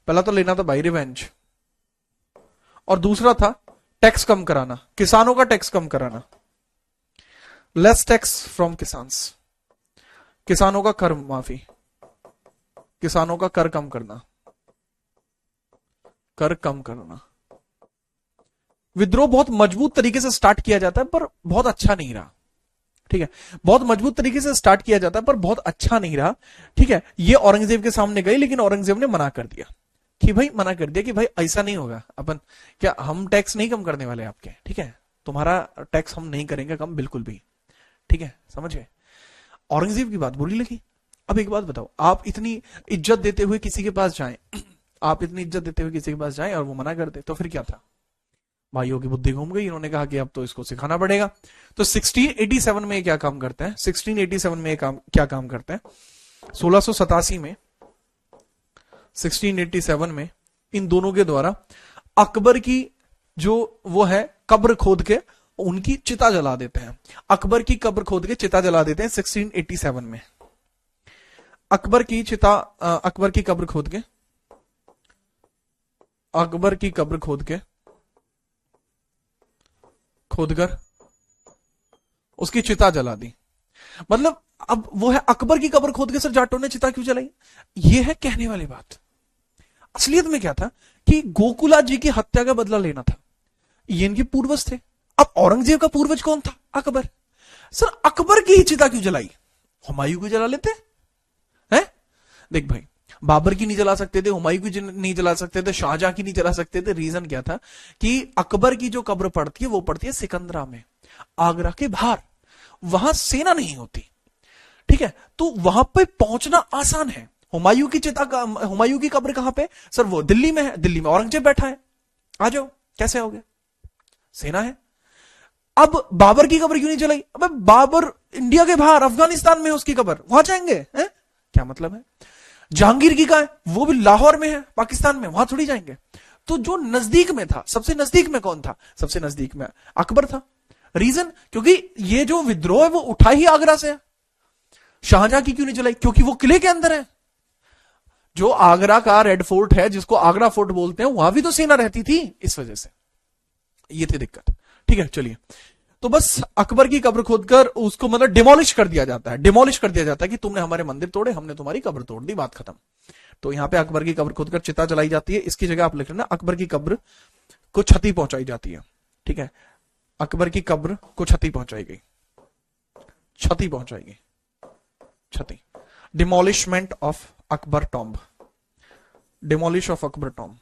पहला तो लेना था भाई रिवेंज। और दूसरा था टैक्स कम कराना, किसानों का टैक्स कम कराना, लेस टैक्स फ्रॉम किसान्स, किसानों का कर माफी, किसानों का कर कम करना, कर कम करना। विद्रोह बहुत मजबूत तरीके से स्टार्ट किया जाता है पर बहुत अच्छा नहीं रहा। ठीक है, बहुत मजबूत तरीके से स्टार्ट किया जाता है पर बहुत अच्छा नहीं रहा। ठीक है, ये औरंगजेब के सामने गई, लेकिन औरंगजेब ने मना कर दिया कि भाई, मना कर दिया कि भाई ऐसा नहीं होगा, अपन क्या, हम टैक्स नहीं कम करने वाले आपके। ठीक है, तुम्हारा टैक्स हम नहीं करेंगे कम बिल्कुल भी। ठीक है, समझ गए। औरंगजेब की बात बुरी लगी। अब एक बात बताओ, आप इतनी इज्जत देते हुए किसी के पास जाएं, आप इतनी इज्जत देते हुए किसी के पास जाएं और वो मना कर दे, तो फिर क्या था? भाइयों की बुद्धि घूम गई। इन्होंने कहा कि अब तो इसको सिखाना पड़ेगा। तो 1687 में क्या काम करते हैं? 1687 में क्या काम करते हैं? 1687 में 1687 में इन दोनों के द्वारा अकबर की जो वो है कब्र खोद के उनकी चिता जला देते हैं। अकबर की कब्र खोद के चिता जला देते हैं 1687 में। अकबर की चिता, अकबर की कब्र खोद के, अकबर की कब्र खोदकर उसकी चिता जला दी। मतलब अब वो है अकबर की कब्र खोद के सर जाटों ने चिता क्यों जलाई? ये है कहने वाली बात। असलियत में क्या था कि गोकुला जी की हत्या का बदला लेना था। ये इनके पूर्वज थे। अब औरंगजेब का पूर्वज कौन था? अकबर। सर अकबर की ही चिता क्यों जलाई? हुमायूं को जला लेते हैं। देख भाई, बाबर की नहीं जला सकते थे, हुमायूं की नहीं जला सकते थे, शाहजहां की नहीं जला सकते थे। रीजन क्या था कि अकबर की जो कब्र पड़ती है वो पड़ती है सिकंदरा में, आगरा के बाहर। वहां सेना नहीं होती। ठीक है, तो वहां पे पहुंचना आसान है। हुमायूं की चिता का, हुमायूं की कब्र कहां पे? सर वो दिल्ली में है। दिल्ली में औरंगजेब बैठा है, आ जाओ, कैसे आओगे? सेना है। अब बाबर की कब्र क्यों नहीं जलाई? अबे बाबर इंडिया के बाहर अफगानिस्तान में है उसकी कब्र, वहां जाएंगे है? क्या मतलब है? जहांगीर की का है, वो भी लाहौर में है पाकिस्तान में, वहां थोड़ी जाएंगे। तो जो नजदीक में था, सबसे नजदीक में कौन था? सबसे नजदीक में अकबर था। रीजन, क्योंकि ये जो विद्रोह है वो उठा ही आगरा से है। शाहजहां की क्यों नहीं जलाई? क्योंकि वो किले के अंदर है। जो आगरा का रेड फोर्ट है, जिसको आगरा फोर्ट बोलते हैं, वहां भी तो सेना रहती थी, इस वजह से ये थी दिक्कत। ठीक है, चलिए। तो बस अकबर की कब्र खोदकर उसको मतलब डिमोलिश कर दिया जाता है। डिमोलिश कर दिया जाता है कि तुमने हमारे मंदिर तोड़े, हमने तुम्हारी कब्र तोड़ दी, बात खत्म। तो यहां पे अकबर की कब्र खोदकर चिता जलाई जाती है। इसकी जगह आप लिख लेना अकबर की कब्र को क्षति पहुंचाई जाती है। ठीक है, अकबर की कब्र को क्षति पहुंचाई गई, क्षति पहुंचाई गई, क्षति। Demolishment of Akbar tomb, demolish of Akbar tomb,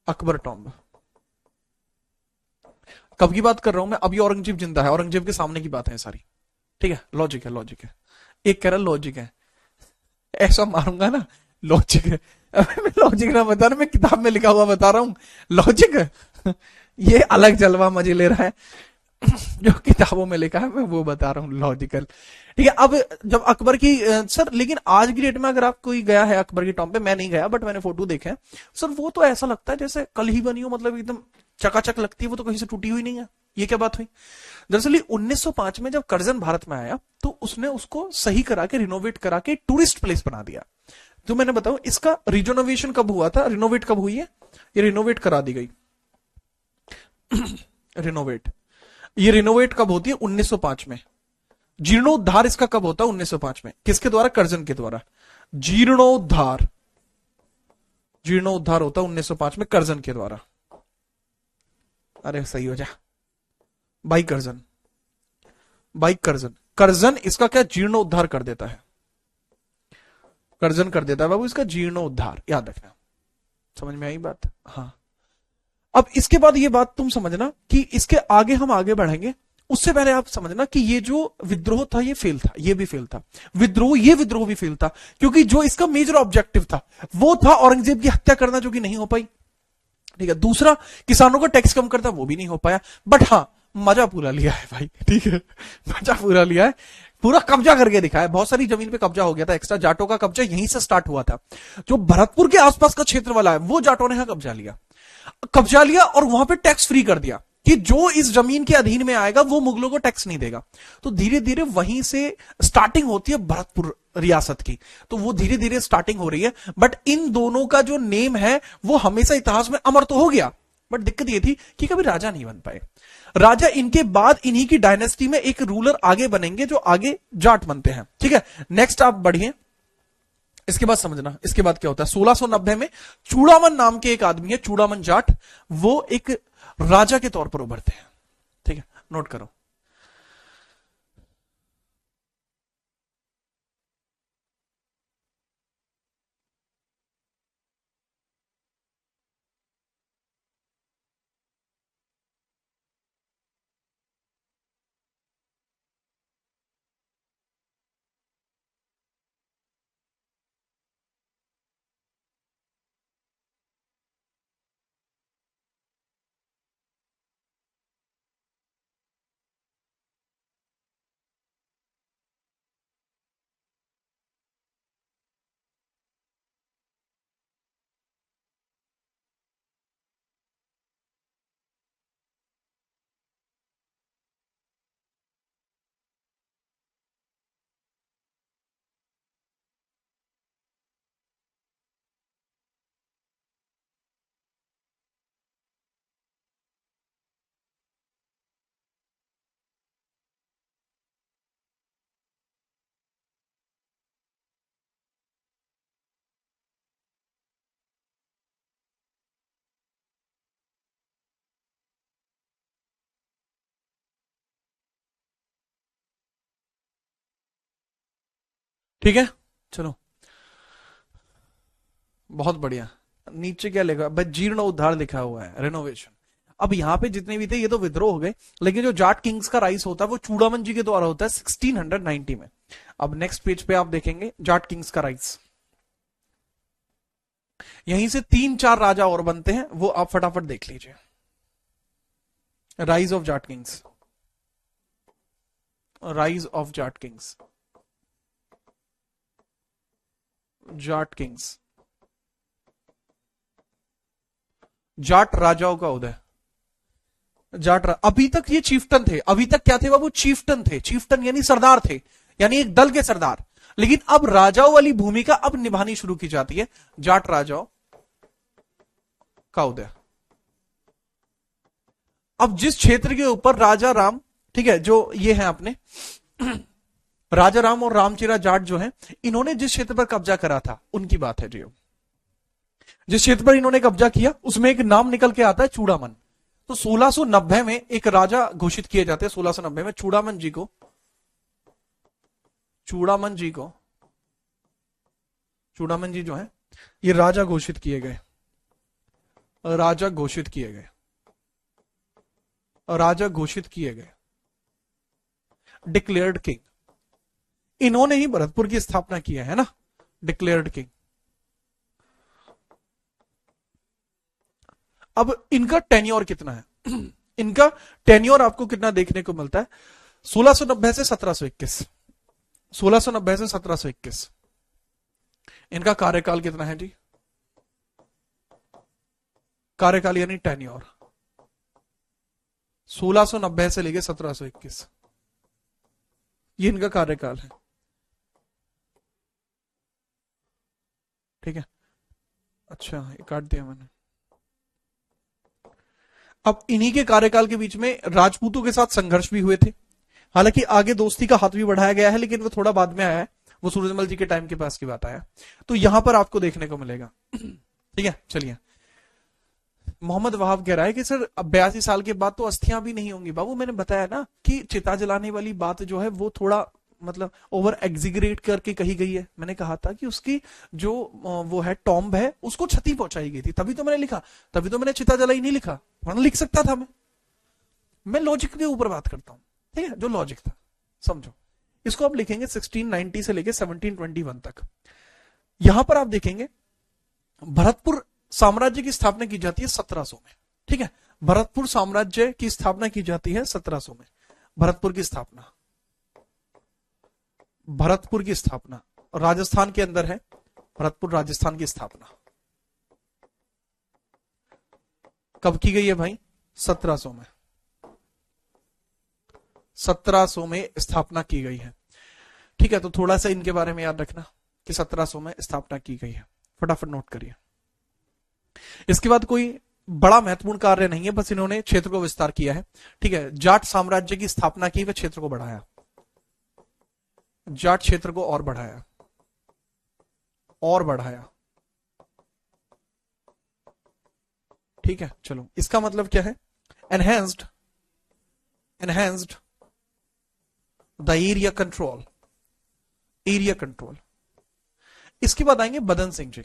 Akbar tomb. कब की बात कर रहा हूं मैं? अभी औरंगजेब जिंदा है, औरंगजेब के सामने की बात है सारी। ठीक है, लॉजिक है, लॉजिक है। एक कह रहा लॉजिक है, ऐसा मारूंगा ना, लॉजिक है। मैं लॉजिक ना बता रहा, मैं किताब में लिखा हुआ बता रहा हूं, लॉजिक है। ये अलग जलवा मजे ले रहा है। जो किताबों में लिखा है मैं वो बता रहा हूँ लॉजिकल। ठीक है, अब जब अकबर की सर, लेकिन आज की डेट में अगर आप कोई गया है अकबर की टॉम पे, मैं नहीं गया बट मैंने फोटो देखे हैं सर, वो तो ऐसा लगता है जैसे कल ही बनी हो, मतलब एकदम चकाचक लगती है, वो तो कहीं से टूटी हुई नहीं है। ये क्या बात हुई? दरअसल 1905 में जब कर्जन भारत में आया तो उसने उसको सही करा के, रिनोवेट करा के टूरिस्ट प्लेस बना दिया। तो मैंने बताऊं इसका रिजोनोवेशन कब हुआ था, रिनोवेट कब हुई है? ये रिनोवेट करा दी गई। रिनोवेट, ये रिनोवेट कब होती है? 1905 में। जीर्णोद्धार इसका कब होता है? 1905 में। किसके द्वारा? कर्जन के द्वारा। जीर्णोद्धार, जीर्णोद्धार होता है 1905 में कर्जन के द्वारा। अरे सही हो जा भाई, कर्जन, भाई कर्जन, कर्जन इसका क्या जीर्णोद्धार कर देता है, कर्जन कर देता है बाबू इसका जीर्णोद्धार, याद रखना। समझ में आई बात? हाँ। अब इसके बाद ये बात तुम समझना कि इसके आगे हम आगे बढ़ेंगे, उससे पहले आप समझना कि ये जो विद्रोह था ये फेल था, ये भी फेल था। विद्रोह, ये विद्रोह भी फेल था, क्योंकि जो इसका मेजर ऑब्जेक्टिव था वो था औरंगजेब की हत्या करना, जो कि नहीं हो पाई। ठीक है, दूसरा किसानों का टैक्स कम करता, वो भी नहीं हो पाया। बट हाँ, मजा पूरा लिया है भाई, ठीक है, मजा पूरा लिया है, पूरा कब्जा करके दिखाया। बहुत सारी जमीन पे कब्जा हो गया था एक्स्ट्रा, जाटों का कब्जा यहीं से स्टार्ट हुआ था। जो भरतपुर के आसपास का क्षेत्र वाला है वो जाटों ने कब्जा लिया, कब्जा लिया और वहां पे टैक्स फ्री कर दिया कि जो इस जमीन के अधीन में आएगा वो मुगलों को टैक्स नहीं देगा। तो धीरे धीरे वहीं से स्टार्टिंग होती है भरतपुर रियासत की। तो वो धीरे धीरे स्टार्टिंग हो रही है, बट इन दोनों का जो नेम है वो हमेशा इतिहास में अमर तो हो गया, बट दिक्कत ये थी कि कभी राजा नहीं बन पाए। राजा इनके बाद इन्हीं की डायनेस्टी में एक रूलर आगे बनेंगे जो आगे जाट बनते हैं। ठीक है, नेक्स्ट आप बढ़िए। इसके बाद समझना इसके बाद क्या होता है। 1690 में चूड़ामन नाम के एक आदमी है, चूड़ामन जाट, वो एक राजा के तौर पर उभरते हैं। ठीक है, नोट करो। ठीक है, चलो, बहुत बढ़िया। नीचे क्या लिखा भाई? जीर्ण उद्धार लिखा हुआ है, रेनोवेशन। अब यहाँ पे जितने भी थे ये तो विद्रोह हो गए, लेकिन जो जाट किंग्स का राइज होता है वो चूड़ामन जी के द्वारा होता है 1690 में। अब नेक्स्ट पेज पे आप देखेंगे जाट किंग्स का राइज। यहीं से 3-4 राजा और बनते हैं, वो आप फटाफट देख लीजिए। Rise of Jat Kings, rise of Jat Kings, Jat Kings, Jat राजाओं का उदय। अभी तक ये चीफ्टन थे, अभी तक क्या थे बाबू? चीफ्टन थे। चीफ्टन यानी सरदार थे, यानी एक दल के सरदार। लेकिन अब राजाओं वाली भूमिका अब निभानी शुरू की जाती है, जाट राजाओं का उदय। अब जिस क्षेत्र के ऊपर राजा राम, ठीक है, जो ये है अपने राजा राम और रामचेरा जाट जो है, इन्होंने जिस क्षेत्र पर कब्जा करा था उनकी बात है जी। जिस क्षेत्र पर इन्होंने कब्जा किया उसमें एक नाम निकल के आता है चूड़ामन। तो 1690 में एक राजा घोषित किए जाते हैं। 1690 में चूड़ामन जी को, चूड़ामन जी को, चूड़ामन जी जो है ये राजा घोषित किए गए, राजा घोषित किए गए, राजा घोषित किए गए, डिक्लेयर्ड किंग। इन्होंने ही भरतपुर की स्थापना की है ना, डिक्लेयर्ड किंग। अब इनका टेन्योर कितना है? इनका टेन्योर आपको कितना देखने को मिलता है? 1690 से 1721, 1690 से 1721 इनका कार्यकाल कितना है जी? कार्यकाल यानी टेन्योर 1690 से लेके 1721, ये इनका कार्यकाल है। ठीक है, अच्छा ये काट दिया मैंने। अब इन्हीं के कार्यकाल के बीच में राजपूतों के साथ संघर्ष भी हुए थे, हालांकि आगे दोस्ती का हाथ भी बढ़ाया गया है, लेकिन वो थोड़ा बाद में आया है, वो सूरजमल जी के टाइम के पास की बात आया, तो यहां पर आपको देखने को मिलेगा। ठीक है, चलिए। मोहम्मद वहाब कह रहा है कि सर अब 82 साल के बाद तो अस्थियां भी नहीं होंगी। बाबू मैंने बताया ना कि चिता जलाने वाली बात जो है वो थोड़ा मतलब ओवर एग्जिगरेट करके कही गई है। मैंने कहा था कि उसकी जो वो है टॉम्ब है उसको क्षति पहुंचाई गई थी, तभी तो मैंने लिखा, तभी तो मैंने चिता जलाई नहीं लिखा, वरना लिख सकता था मैं लॉजिक के ऊपर बात करता हूं। ठीक है, जो लॉजिक था समझो। इसको आप लिखेंगे 1690 से लेके 1721 तक। यहां पर आप देखेंगे भरतपुर साम्राज्य की स्थापना की जाती है 1700 में। ठीक है, भरतपुर साम्राज्य की स्थापना की जाती है 1700 में। भरतपुर की स्थापना, भरतपुर की स्थापना राजस्थान के अंदर है, भरतपुर राजस्थान की स्थापना कब की गई है भाई? 1700 में, 1700 में स्थापना की गई है। ठीक है, तो थोड़ा सा इनके बारे में याद रखना कि 1700 में स्थापना की गई है, फटाफट नोट करिए। इसके बाद कोई बड़ा महत्वपूर्ण कार्य नहीं है, बस इन्होंने क्षेत्र को विस्तार किया है। ठीक है, जाट साम्राज्य की स्थापना की, वह क्षेत्र को बढ़ाया, जाट क्षेत्र को और बढ़ाया, और बढ़ाया। ठीक है, चलो इसका मतलब क्या है? Enhanced, enhanced the area control, area control. इसके बाद आएंगे बदन सिंह जी।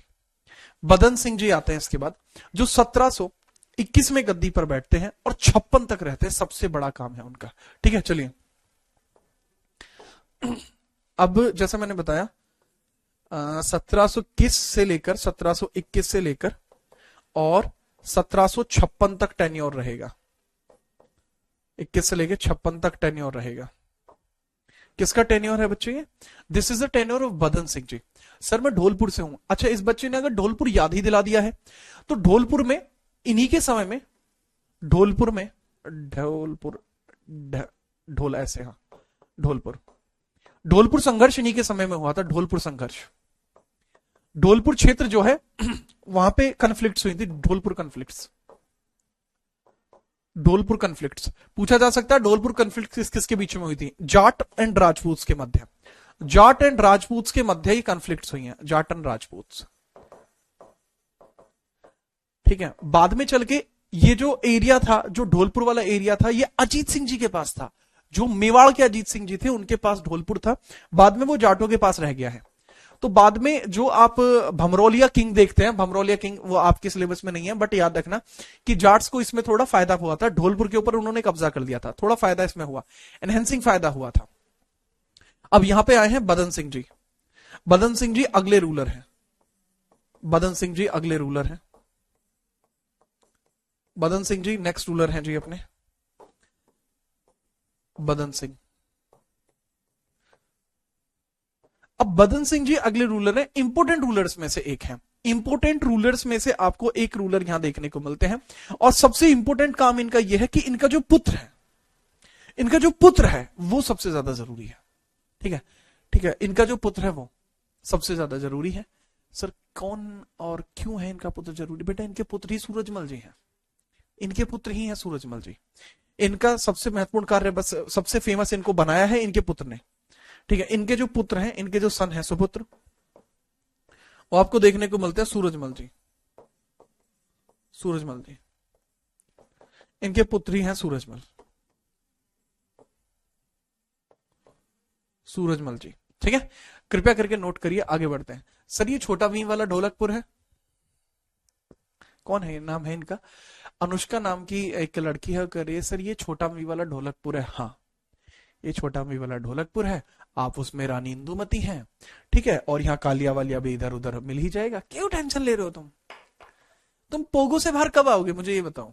बदन सिंह जी आते हैं इसके बाद, जो 1721 में गद्दी पर बैठते हैं और 56 तक रहते हैं, सबसे बड़ा काम है उनका। ठीक है, चलिए। अब जैसा मैंने बताया 1721 से लेकर 1721 से लेकर और 1756 तक टेन्योर रहेगा, 21 से लेकर 56 तक टेन्योर रहेगा। किसका टेन्योर है बच्चे ये? This is the tenure of बदन सिंह जी। सर मैं ढोलपुर से हूं। अच्छा, इस बच्चे ने अगर ढोलपुर याद ही दिला दिया है, तो ढोलपुर में इन्हीं के समय में, ढोलपुर में, ढोलपुर ढोल ऐसे, हाँ ढोलपुर, ढोलपुर संघर्ष इन्हीं के समय में हुआ था। ढोलपुर संघर्ष, ढोलपुर क्षेत्र जो है वहां पे कन्फ्लिक्ट्स हुई थी, ढोलपुर कन्फ्लिक्ट्स, ढोलपुर कन्फ्लिक्ट्स पूछा जा सकता है। ढोलपुर कन्फ्लिक्ट किस किसके बीच में हुई थी? जाट एंड राजपूत के मध्य, जाट एंड राजपूत के मध्य ही कन्फ्लिक्ट्स हुई हैं, जाट एंड राजपूत। ठीक है, बाद में चल के ये जो एरिया था, जो ढोलपुर वाला एरिया था, ये अजीत सिंह जी के पास था। जो मेवाड़ के अजीत सिंह जी थे उनके पास ढोलपुर था, बाद में वो जाटों के पास रह गया है। तो बाद में जो आप भमरोलिया किंग देखते हैं, भमरोलिया किंग वो आपके सिलेबस में नहीं है, बट याद रखना कि जाट्स को इसमें थोड़ा फायदा हुआ था, ढोलपुर के ऊपर उन्होंने कब्जा कर लिया था, थोड़ा फायदा इसमें हुआ, एनहेंसिंग फायदा हुआ था। अब यहां पे आए हैं बदन सिंह जी। बदन सिंह जी अगले रूलर हैं, बदन सिंह जी अगले रूलर हैं, बदन सिंह जी नेक्स्ट रूलर हैं जी अपने, बदन सिंह। अब बदन सिंह जी अगले रूलर हैं, इंपोर्टेंट रूलर्स में से एक हैं। इंपोर्टेंट रूलर्स में से आपको एक रूलर यहां देखने को मिलते हैं, और सबसे इंपोर्टेंट काम इनका यह है कि इनका जो पुत्र है, इनका जो पुत्र है वो सबसे ज्यादा जरूरी है। ठीक है, ठीक है, इनका जो पुत्र है वो सबसे ज्यादा जरूरी है। सर कौन और क्यों है इनका पुत्र जरूरी? बेटा इनके पुत्र ही सूरजमल जी हैं, इनके पुत्र ही हैं सूरजमल जी। इनका सबसे महत्वपूर्ण कार्य, बस सबसे फेमस इनको बनाया है इनके पुत्र ने। ठीक है, इनके जो पुत्र हैं, इनके जो सन हैं सुपुत्र, वो आपको देखने को मिलते हैं सूरजमल जी, सूरजमल जी, इनके पुत्र ही हैं सूरजमल, सूरजमल जी। ठीक है, कृपया करके नोट करिए, आगे बढ़ते हैं। सर ये छोटा भीम वाला ढोलकपुर है, कौन है? नाम है इनका अनुष्का नाम की एक लड़की है, करिए सर ये छोटा मी वाला ढोलकपुर है। हाँ ये छोटा मी वाला ढोलकपुर है, आप उसमें रानी इंदुमती हैं। ठीक है, और यहाँ कालिया वालिया भी इधर उधर मिल ही जाएगा। क्यों टेंशन ले रहे हो तुम पोगो से बाहर कब आओगे मुझे ये बताओ,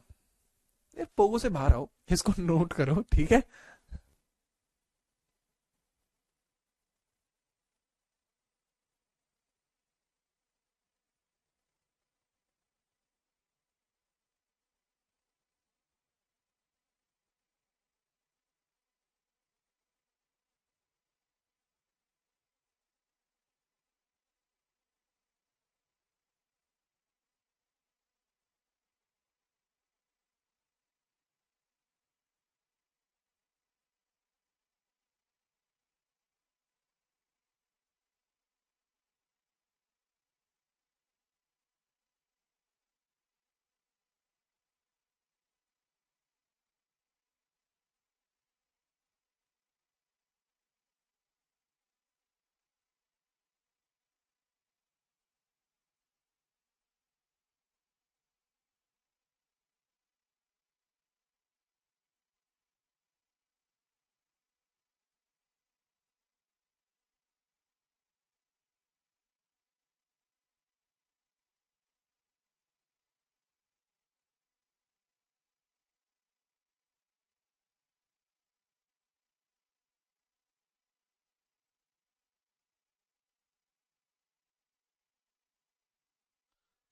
पोगो से बाहर आओ, इसको नोट करो, ठीक है।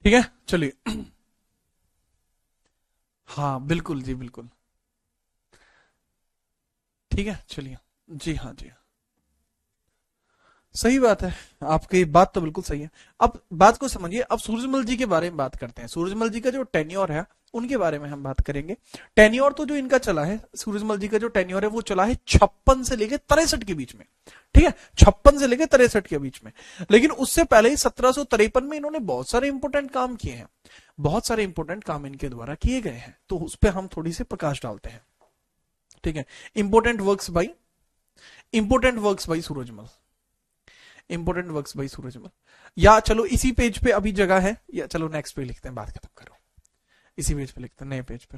ठीक है, चलिए। हाँ बिल्कुल जी, बिल्कुल। ठीक है, चलिए। जी हाँ, जी हाँ। सही बात है, आपकी बात तो बिल्कुल सही है। अब बात को समझिए, अब सूरजमल जी के बारे में बात करते हैं। सूरजमल जी का जो टेन्योर है उनके बारे में हम बात करेंगे। टेन्योर तो जो इनका चला है, सूरजमल जी का जो टेन्योर है वो चला है 56 से लेकर 63 के बीच में। ठीक है, 56 से लेकर 63 के बीच में। लेकिन उससे पहले ही 1753 में इन्होंने बहुत सारे इंपोर्टेंट काम किए हैं। बहुत सारे इंपोर्टेंट काम इनके द्वारा किए गए हैं, तो उस पर हम थोड़ी सी प्रकाश डालते हैं। ठीक है, important works by Surajmal. Important works by Surajmal, या चलो इसी पेज पे अभी जगह है, या चलो नेक्स्ट पे लिखते हैं, बात खत्म करो। इसी पेज पे लिखते हैं, नए पेज पर।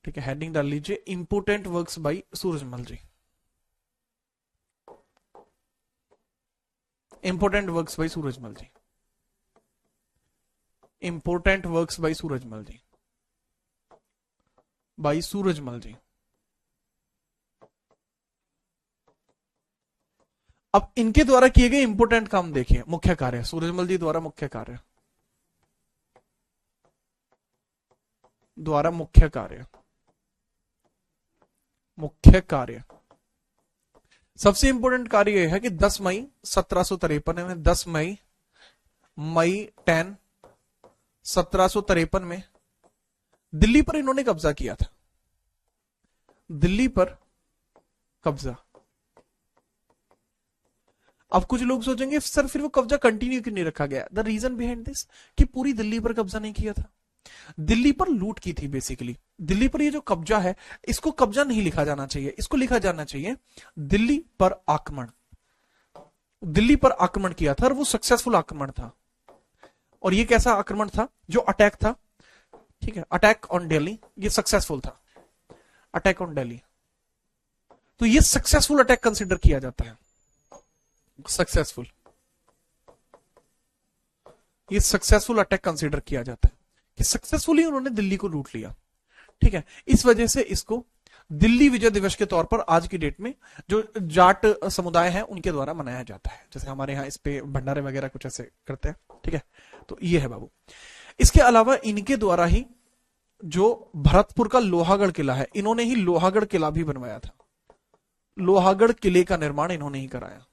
ठीक है, हेडिंग डाल लीजिए important works by Surajmal ji. Important works by Surajmal ji. Important works by Surajmal ji, by Surajmal ji. अब इनके द्वारा किए गए इंपोर्टेंट काम देखिए। मुख्य कार्य, सूरजमल जी द्वारा मुख्य कार्य, मुख्य कार्य, मुख्य कार्य। सबसे इंपोर्टेंट कार्य यह है कि 10 मई 1753 में, 10 मई 10 1753 में दिल्ली पर इन्होंने कब्जा किया था। दिल्ली पर कब्जा। अब कुछ लोग सोचेंगे सर फिर वो कब्जा कंटिन्यू क्यों नहीं रखा गया? द रीजन बिहाइंड दिस कि पूरी दिल्ली पर कब्जा नहीं किया था, दिल्ली पर लूट की थी बेसिकली। दिल्ली पर ये जो कब्जा है, इसको कब्जा नहीं लिखा जाना चाहिए, इसको लिखा जाना चाहिए दिल्ली पर आक्रमण। दिल्ली पर आक्रमण किया था और वो सक्सेसफुल आक्रमण था। और ये कैसा आक्रमण था? जो अटैक था, ठीक है, अटैक ऑन दिल्ली, ये सक्सेसफुल था। अटैक ऑन दिल्ली, तो ये सक्सेसफुल अटैक कंसिडर किया जाता है। सक्सेसफुल, ये सक्सेसफुल अटैक कंसिडर किया जाता है कि सक्सेसफुली उन्होंने दिल्ली को लूट लिया। ठीक है, इस वजह से इसको दिल्ली विजय दिवस के तौर पर आज की डेट में जो जाट समुदाय है उनके द्वारा मनाया जाता है। जैसे हमारे यहाँ इस पे भंडारे वगैरह कुछ ऐसे करते हैं। ठीक है, तो ये है बाबू। इसके अलावा इनके द्वारा ही जो भरतपुर का लोहागढ़ किला है, इन्होंने ही लोहागढ़ किला भी बनवाया था। लोहागढ़ किले का निर्माण इन्होंने ही कराया।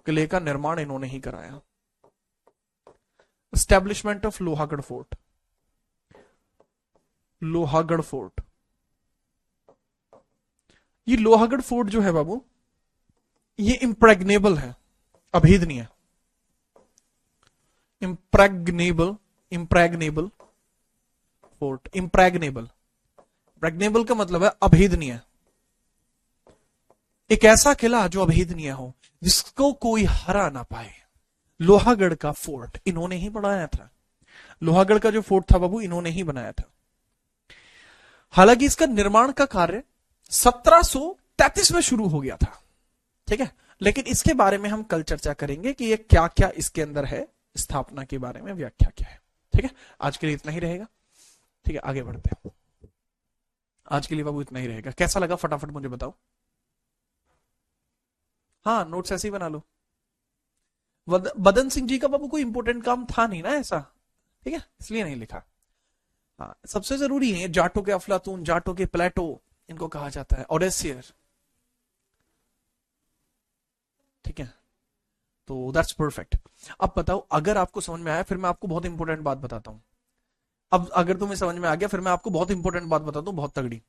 किले का निर्माण इन्होंने ही कराया। Establishment of Lohagarh fort. Lohagarh fort, ये लोहागढ़ फोर्ट जो है बाबू, ये इंप्रेग्नेबल है, अभेदनीय। इंप्रेग्नेबल, इंप्रेग्नेबल फोर्ट, इंप्रेग्नेबल। प्रेग्नेबल का मतलब है अभेदनीय। एक ऐसा किला जो अभेदनीय हो, जिसको कोई हरा ना पाए। लोहागढ़ का फोर्ट इन्होंने ही बनाया था। लोहागढ़ का जो फोर्ट था बाबू, इन्होंने ही बनाया था। हालांकि इसका निर्माण का कार्य 1733 में शुरू हो गया था। ठीक है, लेकिन इसके बारे में हम कल चर्चा करेंगे कि ये क्या क्या इसके अंदर है, स्थापना के बारे में व्याख्या क्या है। ठीक है, आज के लिए इतना ही रहेगा। ठीक है, आगे बढ़ते हैं। आज के लिए बाबू इतना ही रहेगा। कैसा लगा फटाफट मुझे बताओ। हाँ, नोट्स ऐसे ही बना लो। बदन सिंह जी का बाबू कोई इंपॉर्टेंट काम था नहीं ना ऐसा, ठीक है, इसलिए नहीं लिखा। हाँ, सबसे जरूरी है जाटो के अफलातून, जाटो के प्लेटो, इनको कहा जाता है, ओडेसियर, ठीक है। तो दैट्स परफेक्ट। अब बताओ, अगर आपको समझ में आया फिर मैं आपको बहुत इंपॉर्टेंट बात बताता हूं। अब अगर तुम्हें समझ में आ गया फिर मैं आपको बहुत इंपॉर्टेंट बात बताता हूं, बहुत तगड़ी।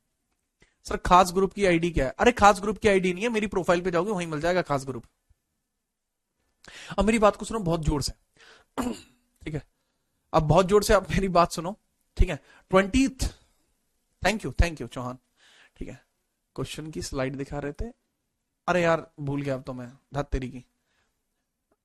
सर खास ग्रुप की आईडी क्या है? अरे खास ग्रुप की आईडी नहीं है, मेरी प्रोफाइल पे जाओगे वहीं मिल जाएगा खास ग्रुप। अब मेरी बात को सुनो बहुत जोर से, ठीक है। अब बहुत जोर से आप मेरी बात सुनो, ठीक है। 20th, थैंक यू चौहान, ठीक है। क्वेश्चन की स्लाइड दिखा रहे थे, अरे यार भूल गया अब तो मैं, धत तेरी की।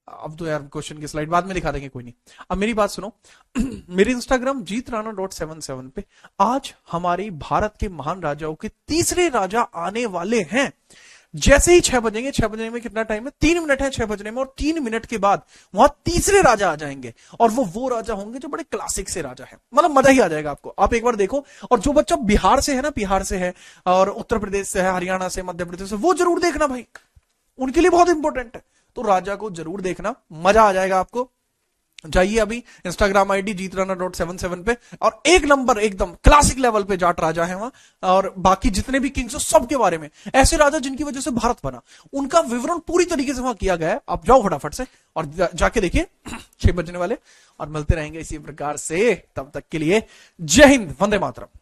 अब तो यार क्वेश्चन की स्लाइड बाद में दिखा देंगे, कोई नहीं। अब मेरी बात सुनो, मेरे इंस्टाग्राम जीतराणा.77 पे आज हमारे भारत के महान राजाओं के तीसरे राजा आने वाले हैं। जैसे ही 6 बजेंगे, 6 बजने में कितना टाइम है, 3 मिनट है 6 बजने में, और 3 मिनट के बाद वहां तीसरे राजा आ जाएंगे, और वो राजा होंगे जो बड़े क्लासिक से राजा है, मतलब मजा ही आ जाएगा आपको। आप एक बार देखो। और जो बच्चा बिहार से है ना, बिहार से है और उत्तर प्रदेश से है, हरियाणा से, मध्य प्रदेश से, वो जरूर देखना भाई, उनके लिए बहुत इंपॉर्टेंट है। तो राजा को जरूर देखना, मजा आ जाएगा आपको। जाइए अभी इंस्टाग्राम आईडी जीतराणा.77 पे, और एक नंबर एकदम क्लासिक लेवल पे जाट राजा है वहां, और बाकी जितने भी किंग्स हैं सबके बारे में, ऐसे राजा जिनकी वजह से भारत बना, उनका विवरण पूरी तरीके से वहां किया गया है। आप जाओ फटाफट से और जाके देखिए। 6 बजने वाले, और मिलते रहेंगे इसी प्रकार से। तब तक के लिए जय हिंद, वंदे मातरम।